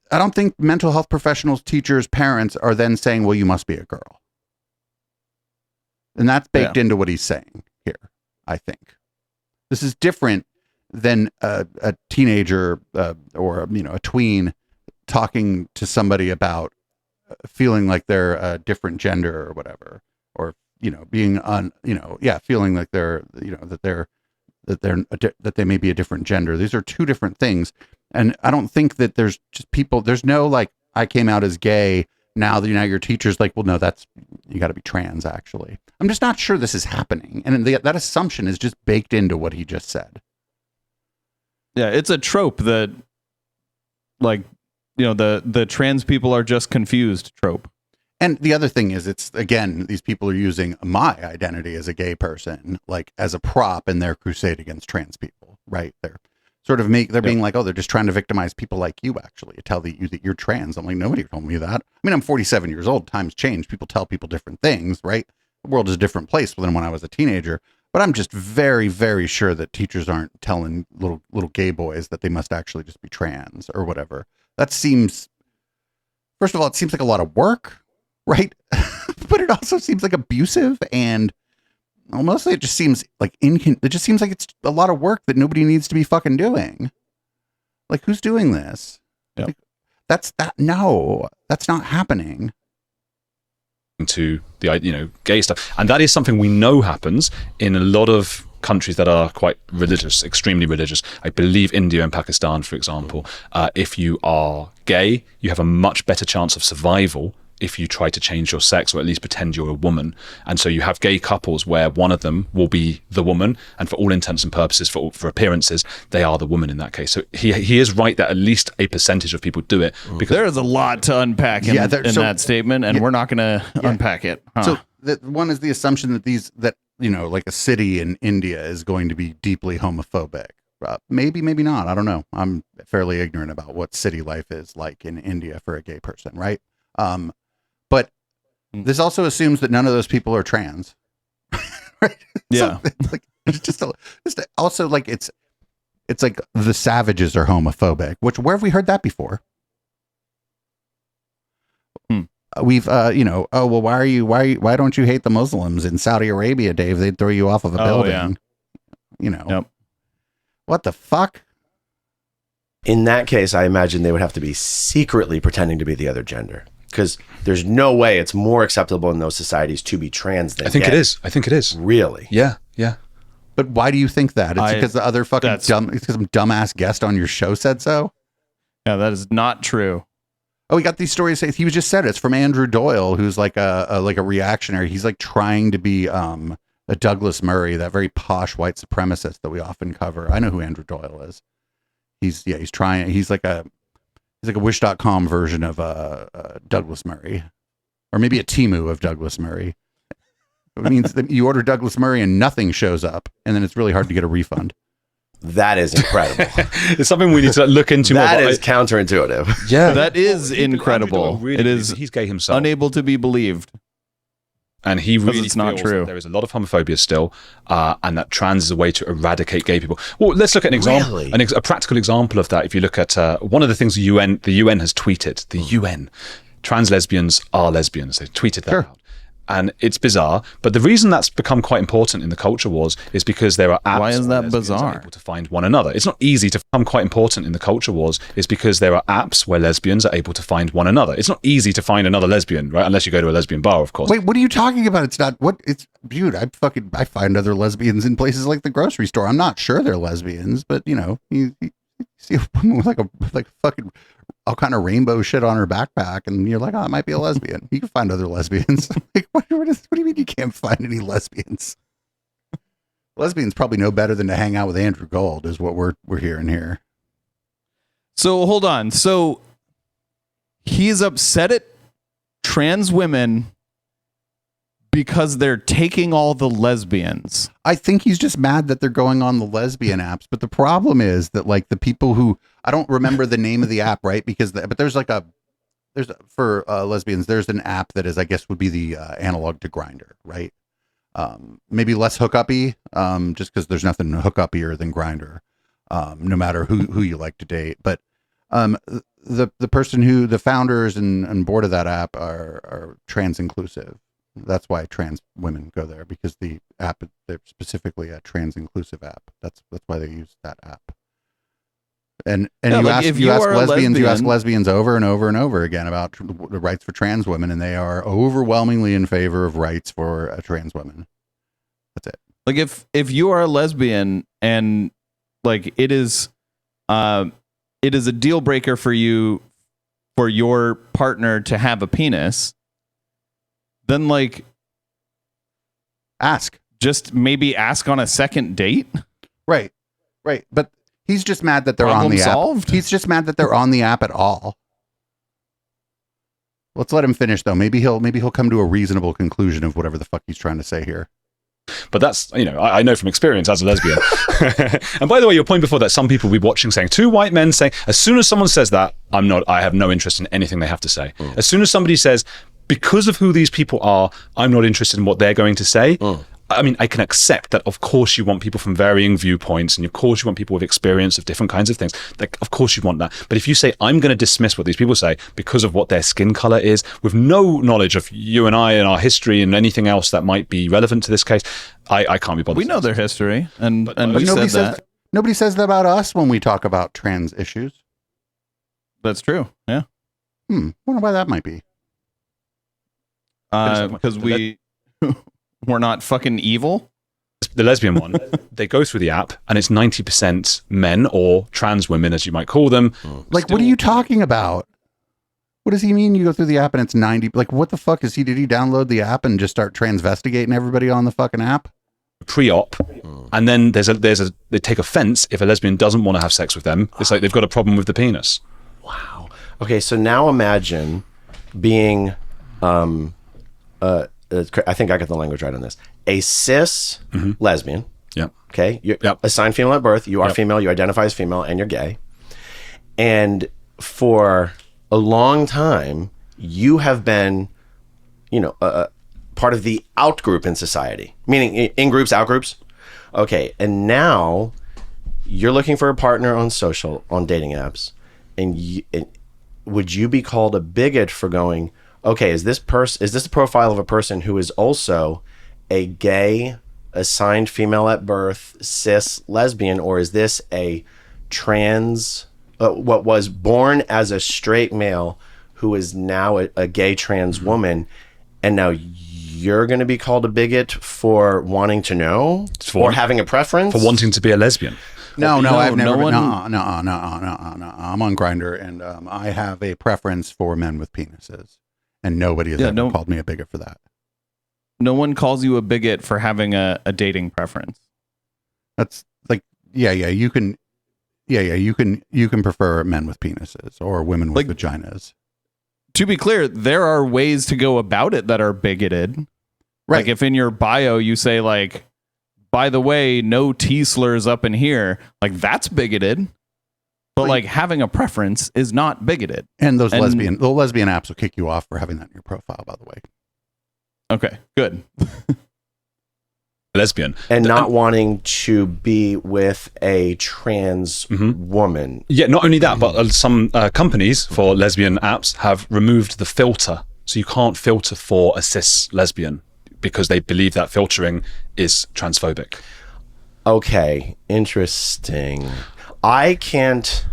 I don't think mental health professionals, teachers, parents are then saying, well, you must be a girl. And that's baked into what he's saying here, I think. This is different than a teenager or a tween talking to somebody about feeling like they're a different gender or whatever, or being feeling like they're that they may be a different gender. These are two different things, and I don't think that there's just people. There's no like I came out as gay. Now your teacher's like, well, no, you got to be trans. Actually, I'm just not sure this is happening, and that assumption is just baked into what he just said. Yeah, it's a trope that, like, the trans people are just confused trope. And the other thing is, it's again, these people are using my identity as a gay person, like as a prop in their crusade against trans people, right? They're sort of being like, oh, they're just trying to victimize people like you, actually, to tell you that you're trans. I'm like, nobody told me that. I mean, I'm 47 years old. Times change. People tell people different things, right? The world is a different place than when I was a teenager. But I'm just very, very sure that teachers aren't telling little gay boys that they must actually just be trans or whatever. That seems, first of all, it seems like a lot of work, right? But it also seems like abusive, and mostly it just seems like it just seems like it's a lot of work that nobody needs to be fucking doing. Like, who's doing this? Yep. Like, no, that's not happening. To the gay stuff, and that is something we know happens in a lot of countries that are quite religious, extremely religious. I believe India and Pakistan, for example. If you are gay, you have a much better chance of survival if you try to change your sex or at least pretend you're a woman. And so you have gay couples where one of them will be the woman, and for all intents and purposes, for appearances, they are the woman in that case. So he is right that at least a percentage of people do it. Because There is a lot to unpack in that statement, and we're not going to unpack it. Huh. So one is the assumption that like a city in India is going to be deeply homophobic. Maybe not. I don't know. I'm fairly ignorant about what city life is like in India for a gay person, right? But this also assumes that none of those people are trans. Right? Yeah. So it's also like it's like the savages are homophobic. Where have we heard that before? We've why don't you hate the Muslims in Saudi Arabia, Dave? They'd throw you off of a building. Yeah. Yep. What the fuck? In that case, I imagine they would have to be secretly pretending to be the other gender, because there's no way it's more acceptable in those societies to be trans than I think gay. it is. Really? Yeah. But why do you think that? It's because the other fucking it's because some dumbass guest on your show said so? Yeah, that is not true. Oh, we got these stories. He was just said it's from Andrew Doyle, who's like a reactionary. He's like trying to be a Douglas Murray, that very posh white supremacist that we often cover. I know who Andrew Doyle is. He's trying. He's like a Wish.com version of Douglas Murray, or maybe a Temu of Douglas Murray. It means that you order Douglas Murray and nothing shows up, and then it's really hard to get a refund. That is incredible. It's something we need to look into more. That is counterintuitive. Yeah. That is incredible. He's gay himself. Unable to be believed. And he really it's not feels true. that there is a lot of homophobia still, and that trans is a way to eradicate gay people. Well, let's look at an example, Really? a practical example of that. If you look at one of the things the UN has tweeted, the UN, trans lesbians are lesbians. They tweeted that out. And it's bizarre, but the reason that's become quite important in the culture wars is because there are apps. Why is where that lesbians are bizarre? able to find one another. It's not easy to become quite important in the culture wars is because there are apps where lesbians are able to find one another. It's not easy to find another lesbian, right? Unless you go to a lesbian bar, of course. Wait, what are you talking about? It's not what it's, dude. I find other lesbians in places like the grocery store. I'm not sure they're lesbians, but you see a woman with like fucking all kind of rainbow shit on her backpack, and you're like, oh, it might be a lesbian. You can find other lesbians. Like, what do you mean you can't find any lesbians? Lesbians probably know better than to hang out with Andrew Gold, is what we're hearing here. So hold on. So he's upset at trans women because they're taking all the lesbians. I think he's just mad that they're going on the lesbian apps. But the problem is that like the people who, I don't remember the name of the app, right? But there's for lesbians, there's an app that is, I guess, would be the analog to Grindr, right? Maybe less hookup-y, just because there's nothing hookup-ier than Grindr, no matter who you like to date. But the founders and board of that app are trans inclusive. That's why trans women go there, because the app, they're specifically a trans inclusive app. That's why they use that app. And you ask lesbians over and over and over again about the rights for trans women, and they are overwhelmingly in favor of rights for trans women. That's it. Like if you are a lesbian and like it is a deal breaker for you for your partner to have a penis, then like just maybe ask on a second date. Right. But he's just mad that they're Problem on the solved? app. He's just mad that they're on the app at all. Let's let him finish though. Maybe he'll come to a reasonable conclusion of whatever the fuck he's trying to say here. But that's, I know from experience as a lesbian. And by the way, your point before that, some people will be watching saying, two white men saying, as soon as someone says that, I have no interest in anything they have to say. As soon as somebody says, because of who these people are, I'm not interested in what they're going to say. I mean, I can accept that, of course, you want people from varying viewpoints, and of course, you want people with experience of different kinds of things. Like, of course, you want that. But if you say, I'm going to dismiss what these people say because of what their skin color is, with no knowledge of you and I and our history and anything else that might be relevant to this case, I can't be bothered. We know their history, and we nobody said that. Nobody says that about us when we talk about trans issues. That's true. Yeah. Wonder why that might be. Because we're not fucking evil. The lesbian one, they go through the app and it's 90% men or trans women, as you might call them. Like, what are you talking about? What does he mean? You go through the app and it's 90. Like, what the fuck is he? Did he download the app and just start transvestigating everybody on the fucking app? Pre-op, and then they take offense if a lesbian doesn't want to have sex with them. It's like they've got a problem with the penis. Wow. Okay, so now imagine being, I think I got the language right on this. A cis lesbian. Yeah. Okay. You're assigned female at birth. You are female. You identify as female, and you're gay. And for a long time, you have been, part of the out group in society, meaning in groups, out groups. Okay, and now you're looking for a partner on dating apps, and would you be called a bigot for going, okay, is this the profile of a person who is also a gay, assigned female at birth, cis lesbian, or is this a trans, what was born as a straight male who is now a gay trans woman, and now you're going to be called a bigot for wanting to know or having a preference for wanting to be a lesbian? No, I've never been. No. I'm on Grindr, and I have a preference for men with penises, and nobody has ever called me a bigot for that. No one calls you a bigot for having a dating preference. That's like, you can prefer men with penises or women with vaginas. To be clear, there are ways to go about it that are bigoted. Right. Like if in your bio you say like, by the way, no T slurs up in here, like that's bigoted. But like having a preference is not bigoted. And the lesbian apps will kick you off for having that in your profile, by the way. Okay, good. Lesbian. And not wanting to be with a trans woman. Yeah, not only that, but some companies for lesbian apps have removed the filter. So you can't filter for a cis lesbian because they believe that filtering is transphobic. Okay, interesting. I can't...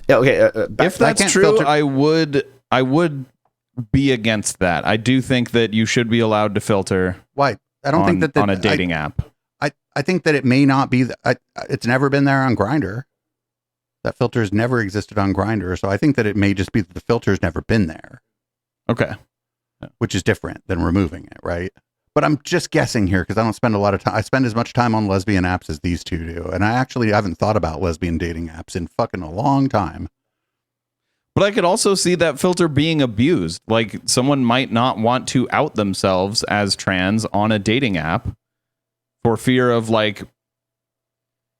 Okay, if that's true, filter. I would be against that. I do think that you should be allowed to filter. Why? I don't think that on a dating app. I think that it may not be. It's never been there on Grindr. That filter's never existed on Grindr, so I think that it may just be that the filter's never been there. Okay, which is different than removing it, right? But I'm just guessing here because I don't spend a lot of time. I spend as much time on lesbian apps as these two do, and I actually haven't thought about lesbian dating apps in fucking a long time. But I could also see that filter being abused. Like someone might not want to out themselves as trans on a dating app for fear of like,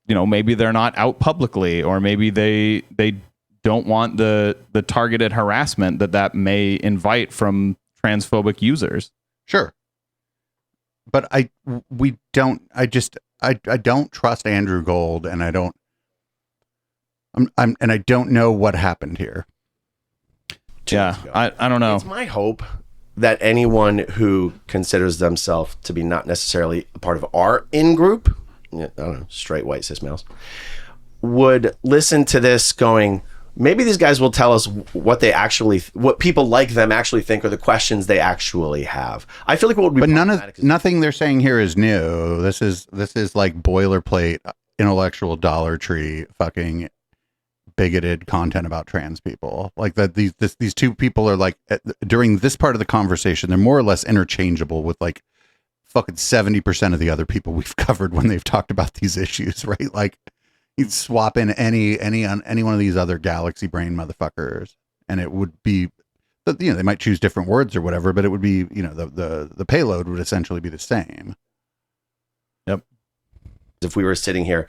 maybe they're not out publicly, or maybe they don't want the targeted harassment that may invite from transphobic users. Sure. But I don't trust Andrew Gold, and I don't know what happened here. Yeah, I don't know. It's my hope that anyone who considers themselves to be not necessarily a part of our in-group, I don't know, straight white cis males, would listen to this going, maybe these guys will tell us what people like them actually think, or the questions they actually have. I feel like what would be... But nothing they're saying here is new. This is like boilerplate intellectual Dollar Tree fucking bigoted content about trans people. Like that these two people are like, during this part of the conversation, they're more or less interchangeable with like fucking 70% of the other people we've covered when they've talked about these issues, right? Like you'd swap in any one of these other galaxy brain motherfuckers, and it would be, they might choose different words or whatever, but it would be, the payload would essentially be the same. Yep. If we were sitting here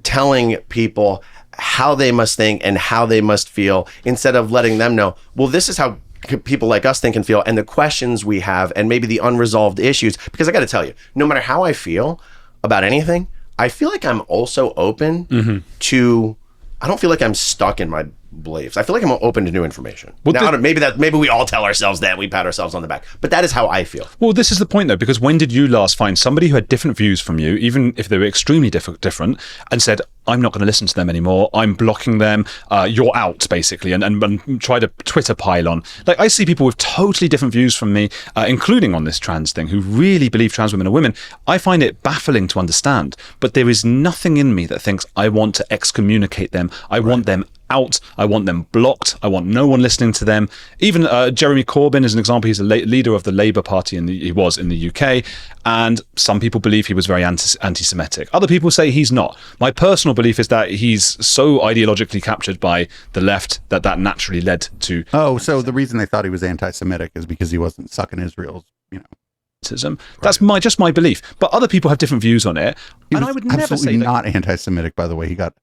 telling people how they must think and how they must feel, instead of letting them know, well, this is how people like us think and feel, and the questions we have, and maybe the unresolved issues. Because I got to tell you, no matter how I feel about anything, I feel like I'm also open to, I don't feel like I'm stuck in my beliefs. I feel like I'm open to new information. Well, now, maybe we all tell ourselves that, we pat ourselves on the back, but that is how I feel. Well, this is the point though, because when did you last find somebody who had different views from you, even if they were extremely different, and said, I'm not going to listen to them anymore, I'm blocking them, you're out, basically, and try to Twitter pile on. Like, I see people with totally different views from me, including on this trans thing, who really believe trans women are women. I find it baffling to understand, but there is nothing in me that thinks I want to excommunicate them. I want them out. I want them blocked. I want no one listening to them. Even Jeremy Corbyn is an example. He's a leader of the Labour Party, he was in the UK, and some people believe he was very anti-Semitic. Other people say he's not. My personal belief is that he's so ideologically captured by the left that naturally led to... Oh, so the reason they thought he was anti-Semitic is because he wasn't sucking Israel's, That's just my belief. But other people have different views on it. He And was I would never absolutely say that. not anti-Semitic, by the way. He got,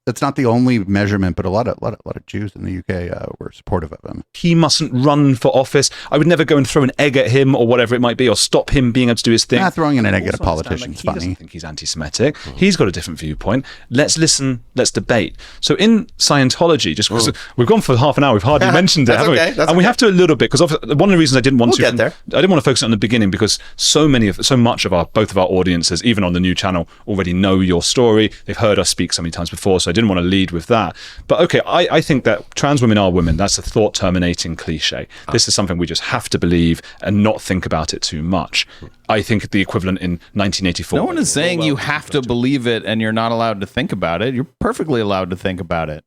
it's not the only measurement, but a lot of Jews in the UK were supportive of him. He mustn't run for office. I would never go and throw an egg at him or whatever it might be, or stop him being able to do his thing. Throwing in an egg at a Also understand, politician's he doesn't funny. think he's anti-Semitic. He's got a different viewpoint. Let's listen. Let's debate. So in Scientology, just because we've gone for half an hour, we've hardly mentioned it, That's haven't okay, we? that's And we okay. have to a little bit, because one of the reasons I didn't want We'll get there. I didn't want to focus on the beginning, because so much of both of our audiences, even on the new channel, already know your story. They've heard us speak so many times before, so I didn't want to lead with that. But okay, I think that trans women are women. That's a thought terminating cliche. This is something we just have to believe and not think about it too much. I think the equivalent in 1984. No one is saying you have to believe it and you're not allowed to think about it. You're perfectly allowed to think about it.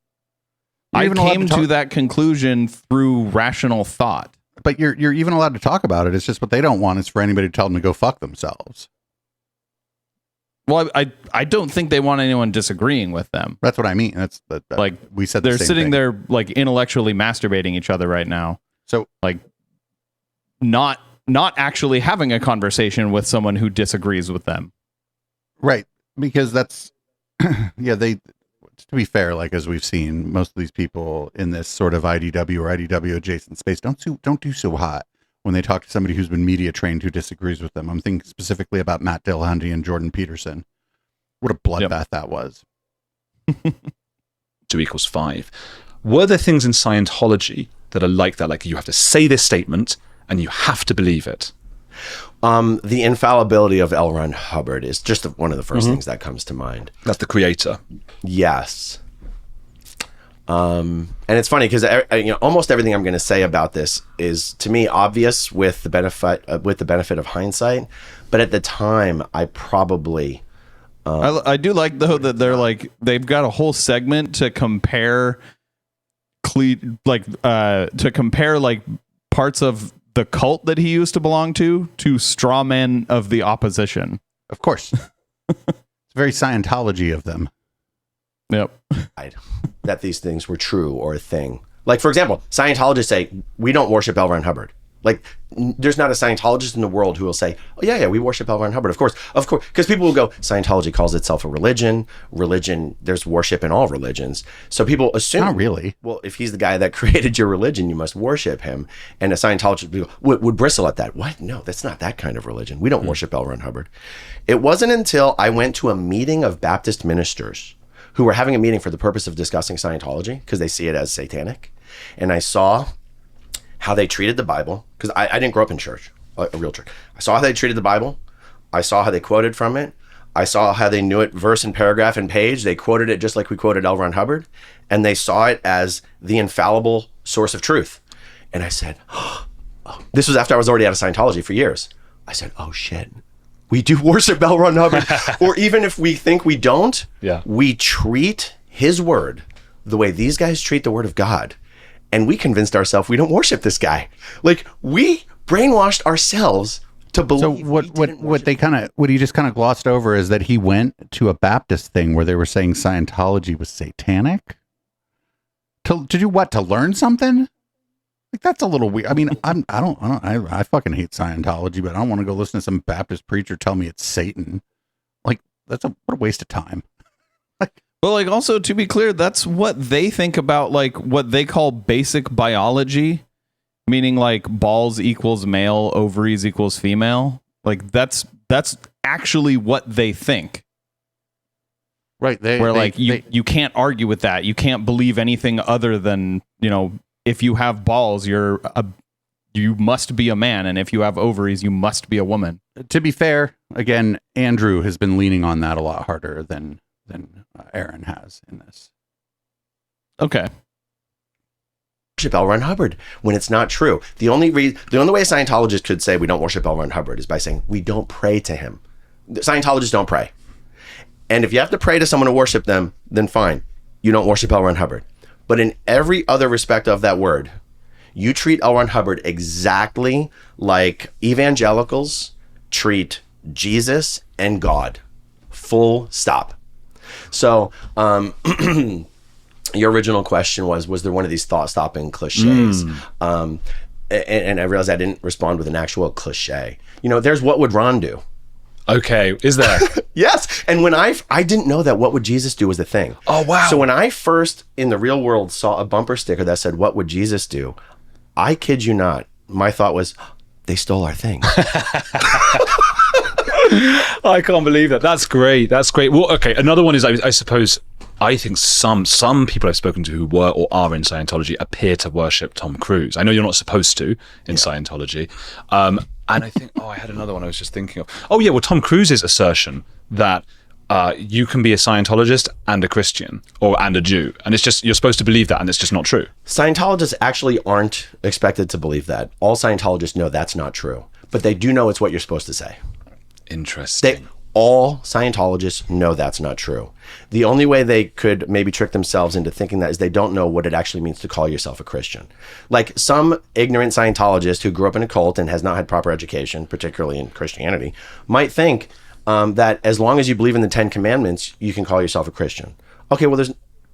You're I even allowed came to talk- to that conclusion through rational thought. But you're even allowed to talk about it. It's just what they don't want is for anybody to tell them to go fuck themselves. Well, I don't think they want anyone disagreeing with them. That's what I mean. That's Like, we said. The They're same sitting thing. there like intellectually masturbating each other right now. So Like not actually having a conversation with someone who disagrees with them. right, because that's they. To be fair, like as we've seen, most of these people in this sort of IDW or IDW adjacent space don't do so hot when they talk to somebody who's been media trained who disagrees with them. I'm thinking specifically about Matt Dillahunty and Jordan Peterson. What a bloodbath that was. 2 = 5. Were there things in Scientology that are like that? Like you have to say this statement and you have to believe it. The infallibility of L. Ron Hubbard is just one of the first things that comes to mind. That's the creator. Yes. And it's funny because almost everything I'm going to say about this is to me obvious with the benefit of hindsight, but at the time I probably I do like though that they're like they've got a whole segment to compare parts of the cult that he used to belong to straw men of the opposition. Of course, it's very Scientology of them. Yep. that these things were true or a thing. Like, for example, Scientologists say, we don't worship L. Ron Hubbard. Like, there's not a Scientologist in the world who will say, oh, yeah, we worship L. Ron Hubbard. Of course. Because people will go, Scientology calls itself a religion. There's worship in all religions. So people assume. Not really. Well, if he's the guy that created your religion, you must worship him. And a Scientologist would bristle at that. What? No, that's not that kind of religion. We don't worship L. Ron Hubbard. It wasn't until I went to a meeting of Baptist ministers who were having a meeting for the purpose of discussing Scientology because they see it as satanic. And I saw how they treated the Bible, because I didn't grow up in church, a real church. I saw how they treated the Bible. I saw how they quoted from it. I saw how they knew it verse and paragraph and page. They quoted it just like we quoted L. Ron Hubbard. And they saw it as the infallible source of truth. And I said, oh, this was after I was already out of Scientology for years. I said, oh shit. We do worship L. Ron Hubbard. Or even if we think we don't, we treat his word the way these guys treat the word of God. And we convinced ourselves we don't worship this guy. Like, we brainwashed ourselves to believe. So what he just kind of glossed over is that he went to a Baptist thing where they were saying Scientology was satanic. To do what? To learn something? Like, that's a little weird. I mean, I fucking hate Scientology, but I don't want to go listen to some Baptist preacher tell me it's Satan. Like, what a waste of time. But like, also to be clear, that's what they think about, like what they call basic biology, meaning like balls equals male, ovaries equals female. Like that's actually what they think. Right. You can't argue with that. You can't believe anything other than, if you have balls, you must be a man, and if you have ovaries, you must be a woman. To be fair, again, Andrew has been leaning on that a lot harder than Aaron has in this. Okay. Worship L. Ron Hubbard when it's not true. The only way Scientologists could say we don't worship L. Ron Hubbard is by saying we don't pray to him. Scientologists don't pray. And if you have to pray to someone to worship them, then fine. You don't worship L. Ron Hubbard. But in every other respect of that word, you treat L. Ron Hubbard exactly like evangelicals treat Jesus and God. Full stop. So, your original question was there one of these thought-stopping cliches? And I realized I didn't respond with an actual cliche. There's what would Ron do? Okay, is there? Yes. And when I didn't know that what would Jesus do was the thing. Oh, wow. So when I first in the real world saw a bumper sticker that said, what would Jesus do? I kid you not. My thought was, they stole our thing. I can't believe that. That's great. That's great. Well, okay. Another one is, I suppose, I think some people I've spoken to who were or are in Scientology appear to worship Tom Cruise. I know you're not supposed to in Scientology. And I think, I had another one I was just thinking of. Oh, yeah. Well, Tom Cruise's assertion that you can be a Scientologist and a Christian and a Jew. And it's just, you're supposed to believe that, and it's just not true. Scientologists actually aren't expected to believe that. All Scientologists know that's not true. But they do know it's what you're supposed to say. Interesting. All Scientologists know that's not true. The only way they could maybe trick themselves into thinking that is they don't know what it actually means to call yourself a Christian. Like some ignorant Scientologist who grew up in a cult and has not had proper education, particularly in Christianity, might think that as long as you believe in the 10 Commandments, you can call yourself a Christian. Okay, well, there's...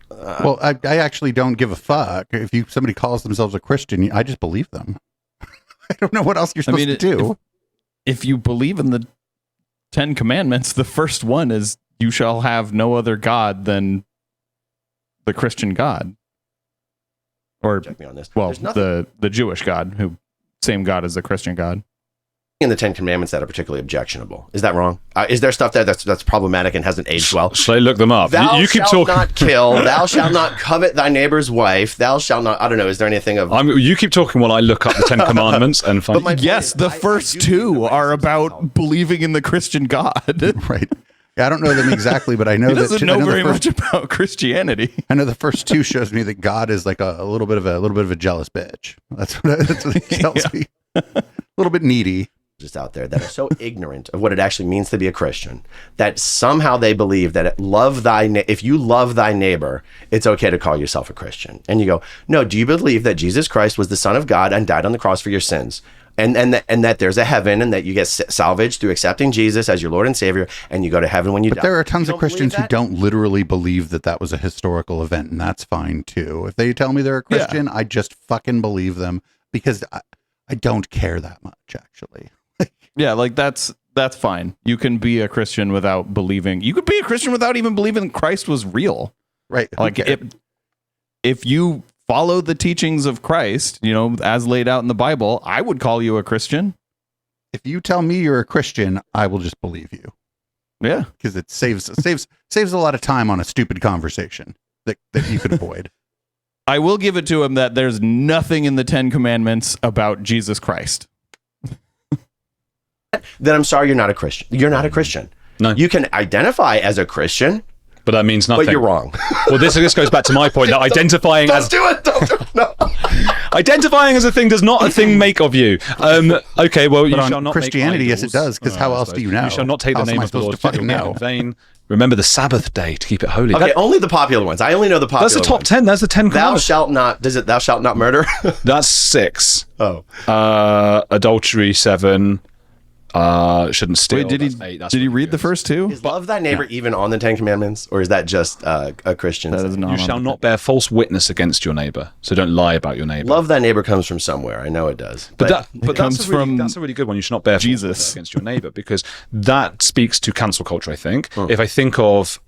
well, I actually don't give a fuck. If somebody calls themselves a Christian, I just believe them. I don't know what else you're supposed to do. If you believe in the 10 Commandments, the first one is you shall have no other God than the Christian God. Or, check me on this. Well, the Jewish God, who same God as the Christian God. In the 10 Commandments that are particularly objectionable. Is that wrong? Is there stuff that's problematic and hasn't aged well? Shall I look them up? Thou you keep shalt talking. not kill. Thou shalt not covet thy neighbor's wife. Thou shalt not... I don't know. Is there anything of... You keep talking while I look up the 10 Commandments and find... Yes, the first two are about believing in the Christian God. Right. I don't know them exactly, but I know He doesn't know very much much about Christianity. I know the first two shows me that God is like a little bit of a jealous bitch. That's what he tells me. A little bit needy. Just out there that are so ignorant of what it actually means to be a Christian that somehow they believe that if you love thy neighbor, it's okay to call yourself a Christian. And you go, no, do you believe that Jesus Christ was the Son of God and died on the cross for your sins? And that there's a heaven and that you get salvaged through accepting Jesus as your Lord and Savior, and you go to heaven when you die. But there are tons of Christians who don't literally believe that was a historical event, and that's fine too. If they tell me they're a Christian, I just fucking believe them because I don't care that much, actually. Yeah, like that's fine. You can be a Christian without believing. You could be a Christian without even believing Christ was real. Right. Like if you follow the teachings of Christ, as laid out in the Bible, I would call you a Christian. If you tell me you're a Christian, I will just believe you. Yeah. Because it saves a lot of time on a stupid conversation that you could avoid. I will give it to him that there's nothing in the 10 Commandments about Jesus Christ. Then I'm sorry, you're not a Christian. You're not a Christian. No. You can identify as a Christian, but that means nothing. but you're wrong. Well, this goes back to my point that identifying Don't do it. No. Identifying as a thing does not a thing make of you. Okay, well, you shall not Christianity, make yes, it does. Because how else do you know? You shall not take the How else am name I of the Lord supposed to fucking in vain. Remember the Sabbath day to keep it holy. Okay, only the popular ones. I only know the popular ones. That's the top 10. That's the 10 Thou commandments. shalt not. Does it? Thou shalt not murder. That's 6. Oh. Adultery 7. Shouldn't steal. Wait, did he read the first two? Is love thy neighbor even on the 10 Commandments, or is that just a Christian? That is not. You shall not bear false witness against your neighbor. So don't lie about your neighbor. Love thy neighbor comes from somewhere. I know it does. But comes that's from that's a really good one. You should not bear false Jesus witness against your neighbor, because that speaks to cancel culture, I think. If I think of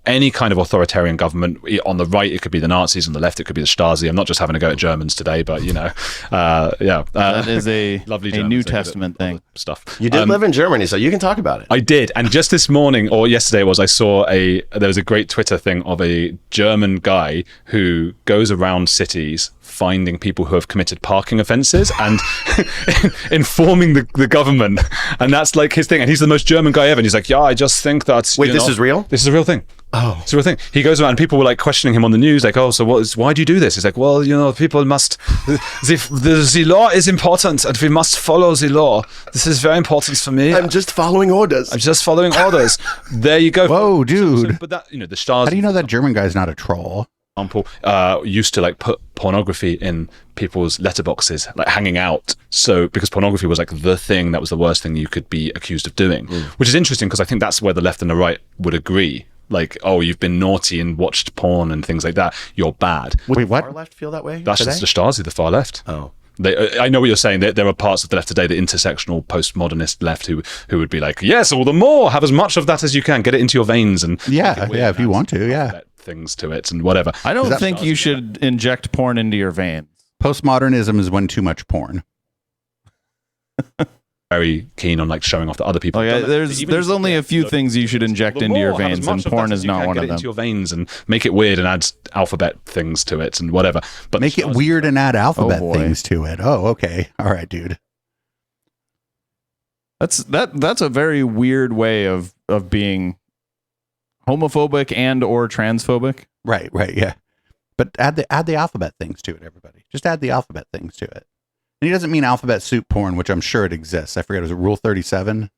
any kind of authoritarian government, on the right it could be the Nazis, on the left it could be the Stasi. I'm not just having a go at Germans today, but that is a lovely a Germans. New They good at Testament thing. stuff. You did live in Germany, so you can talk about it. I did, and just this morning or yesterday I saw there was a great Twitter thing of a German guy who goes around cities finding people who have committed parking offences and informing the government, and that's like his thing. And he's the most German guy ever. And he's like, yeah, I just think that. Wait, this is real? This is a real thing. Oh, it's a real thing. He goes around and people were like questioning him on the news, like, oh, so why do you do this? He's like, well, people must, the law is important and we must follow the law. This is very important for me. I'm just following orders. I'm just following orders. There you go. Whoa, dude. But that, the stars. How do you know that German guy's not a troll? example, used to like put pornography in people's letterboxes, like hanging out. So because pornography was like the thing that was the worst thing you could be accused of doing, which is interesting because I think that's where the left and the right would agree. Like, oh, you've been naughty and watched porn and things like that. You're bad. Wait, what? Far left feel that way? That's today? just the Stasi, the far left. Oh. I know what you're saying. There are parts of the left today, the intersectional postmodernist left, who would be like, yes, all the more, have as much of that as you can, get it into your veins, and Yeah, if you want to, yeah. things to it and whatever. I don't think you should inject porn into your veins. Postmodernism is when too much porn. Very keen on like showing off that other people. Oh yeah, there's only a few things you should inject into your veins, and porn is not one of them. Into your veins and make it weird and add alphabet things to it and whatever. But Make it weird and add alphabet things to it. Oh, okay. All right, dude. That's a very weird way of being homophobic and or transphobic. Right, yeah. But add the alphabet things to it, everybody. Just add the alphabet things to it. And he doesn't mean alphabet soup porn, which I'm sure it exists. I forget, was it Rule 37?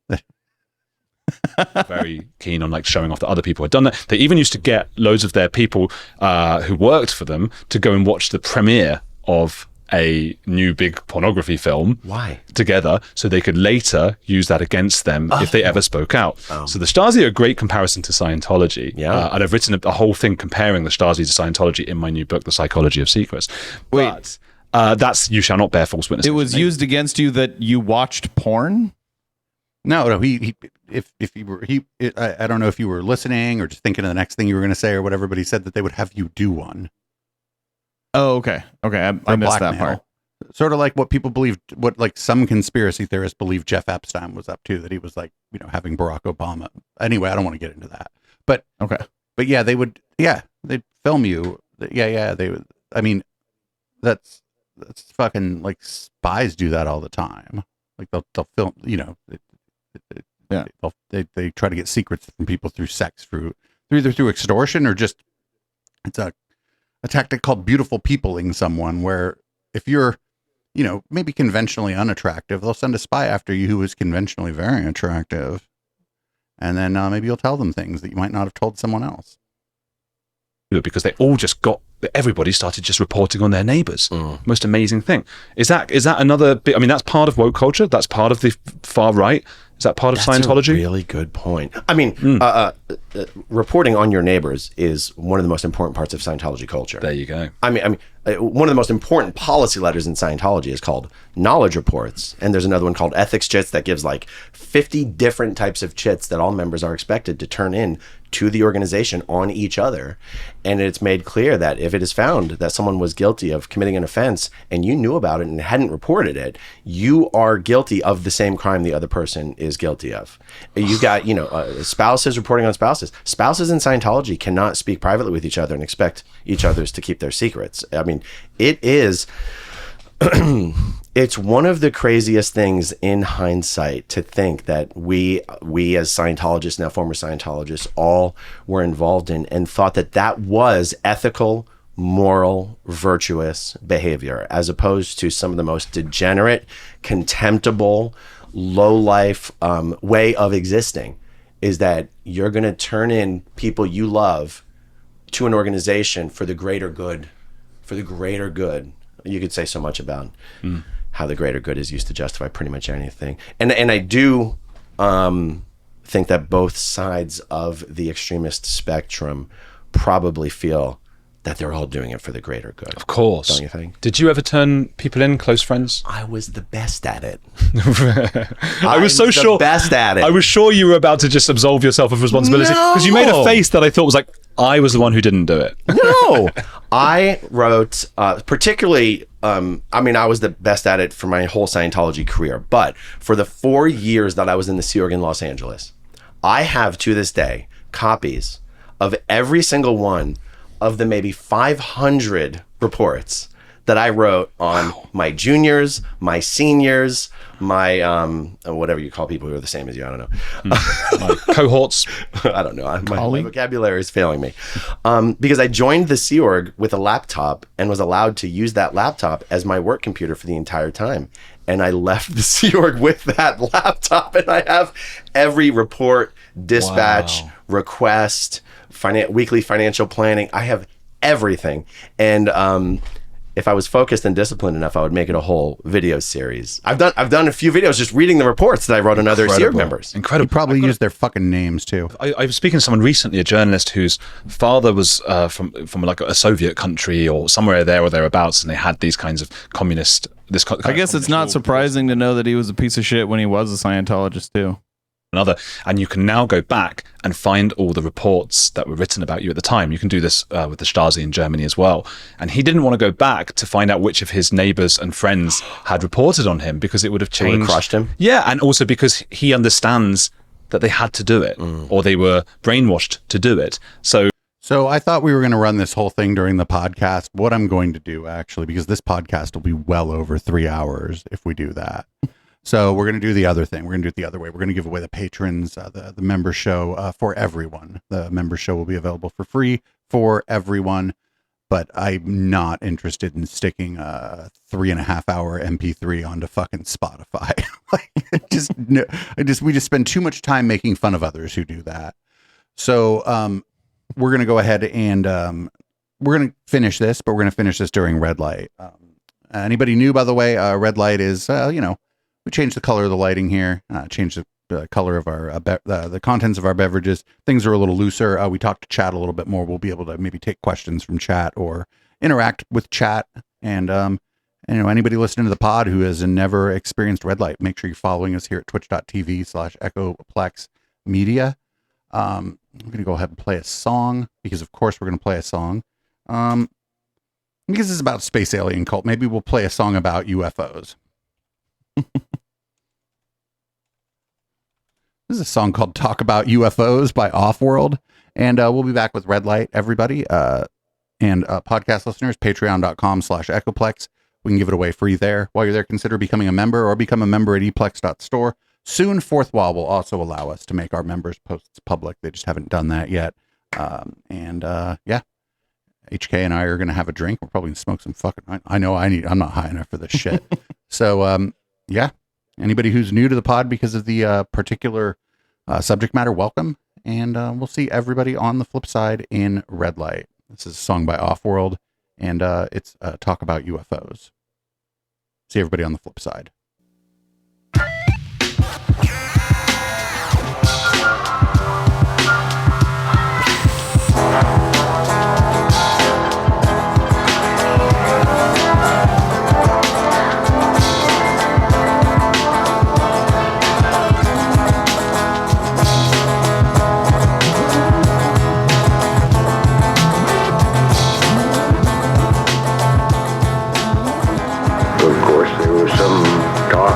Very keen on like showing off that other people had done that. They even used to get loads of their people who worked for them to go and watch the premiere of a new big pornography film. Why? Together, so they could later use that against them if they ever spoke out. So the Stasi are a great comparison to Scientology. Yeah. And I've written a whole thing comparing the Stasi to Scientology in my new book, The Psychology of Secrets. But that's You Shall Not Bear False Witness. It was used against you that you watched porn? No, if you were, I don't know if you were listening or just thinking of the next thing you were going to say or whatever, but he said that they would have you do one. Oh, okay. I missed that part. Sort of like what people believe, what like some conspiracy theorists believe Jeff Epstein was up to, that he was like, having Barack Obama. Anyway, I don't want to get into that. But okay. But yeah, they'd film you. Yeah, they would. I mean, that's fucking like spies do that all the time. Like they'll film, they try to get secrets from people through sex, through extortion, or just it's a tactic called beautiful peopling someone, where if you're maybe conventionally unattractive, they'll send a spy after you who is conventionally very attractive, and then maybe you'll tell them things that you might not have told someone else. Because they all just everybody started just reporting on their neighbors. Most amazing thing. Is that another bit? I mean, that's part of woke culture. That's part of the far right. Is that part of Scientology? That's a really good point. I mean, reporting on your neighbors is one of the most important parts of Scientology culture. There you go. I mean, one of the most important policy letters in Scientology is called knowledge reports. And there's another one called ethics chits that gives like 50 different types of chits that all members are expected to turn in to the organization on each other. And it's made clear that if it is found that someone was guilty of committing an offense and you knew about it and hadn't reported it, you are guilty of the same crime the other person is guilty of. You got, spouses reporting on spouses. Spouses in Scientology cannot speak privately with each other and expect each other's to keep their secrets. I mean, it is... It's one of the craziest things in hindsight to think that we as Scientologists, now former Scientologists, all were involved in and thought that was ethical, moral, virtuous behavior, as opposed to some of the most degenerate, contemptible, low-life way of existing, is that you're going to turn in people you love to an organization for the greater good. You could say so much about how the greater good is used to justify pretty much anything. And I do think that both sides of the extremist spectrum probably feel that they're all doing it for the greater good. Of course. Don't you think? Did you ever turn people in, close friends? I was the best at it. I was so sure. Best at it. I was sure you were about to just absolve yourself of responsibility, because you made a face that I thought was like, I was the one who didn't do it. No, I wrote particularly. I was the best at it for my whole Scientology career, but for the 4 years that I was in the Sea Org in Los Angeles, I have to this day copies of every single one of the maybe 500 reports that I wrote on my juniors, my seniors, my whatever you call people who are the same as you. I don't know. My cohorts. I don't know. My vocabulary is failing me. Because I joined the Sea Org with a laptop and was allowed to use that laptop as my work computer for the entire time. And I left the Sea Org with that laptop, and I have every report, dispatch, request, weekly financial planning. I have everything. And if I was focused and disciplined enough, I would make it a whole video series. I've done a few videos just reading the reports that I wrote on other SEER members. Incredible. You probably use their fucking names too. I was speaking to someone recently, a journalist whose father was from like a Soviet country or somewhere there or thereabouts, and they had these kinds of communist. I guess it's not surprising to know that he was a piece of shit when he was a Scientologist too. Another, and you can now go back and find all the reports that were written about you at the time. You can do this with the Stasi in Germany as well. And he didn't want to go back to find out which of his neighbors and friends had reported on him, because it would have changed. Crushed him. Yeah, and also because he understands that they had to do it, or they were brainwashed to do it. So I thought we were going to run this whole thing during the podcast. What I'm going to do, actually, because this podcast will be well over 3 hours if we do that. So we're going to do the other thing. We're going to do it the other way. We're going to give away the patrons, the member show for everyone. The member show will be available for free for everyone. But I'm not interested in sticking a 3.5 hour MP3 onto fucking Spotify. We just spend too much time making fun of others who do that. So we're going to go ahead and we're going to finish this, but we're going to finish this during red light. Anybody new, by the way, red light is, we changed the color of the lighting here, changed the color of our, the contents of our beverages. Things are a little looser. We talked to chat a little bit more. We'll be able to maybe take questions from chat or interact with chat. And, anybody listening to the pod who has never experienced red light, make sure you're following us here at twitch.tv/Echoplex Media. I'm going to go ahead and play a song, because of course we're going to play a song. Because this is about space alien cult. Maybe we'll play a song about UFOs. This is a song called Talk About UFOs by Offworld. And we'll be back with Red Light, everybody. And podcast listeners, patreon.com/Echoplex. We can give it away free there. While you're there, consider becoming a member or become a member at eplex.store. Soon, Fourth Wall will also allow us to make our members' posts public. They just haven't done that yet. Yeah. HK and I are going to have a drink. We're probably going to smoke some fucking... I'm not high enough for this shit. So, yeah. Anybody who's new to the pod because of the particular subject matter, welcome. And we'll see everybody on the flip side in Red Light. This is a song by Offworld, and it's Talk About UFOs. See everybody on the flip side.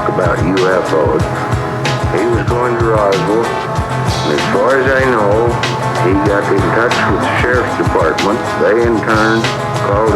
About UFOs. He was going to Roswell, and as far as I know, he got in touch with the sheriff's department. They in turn called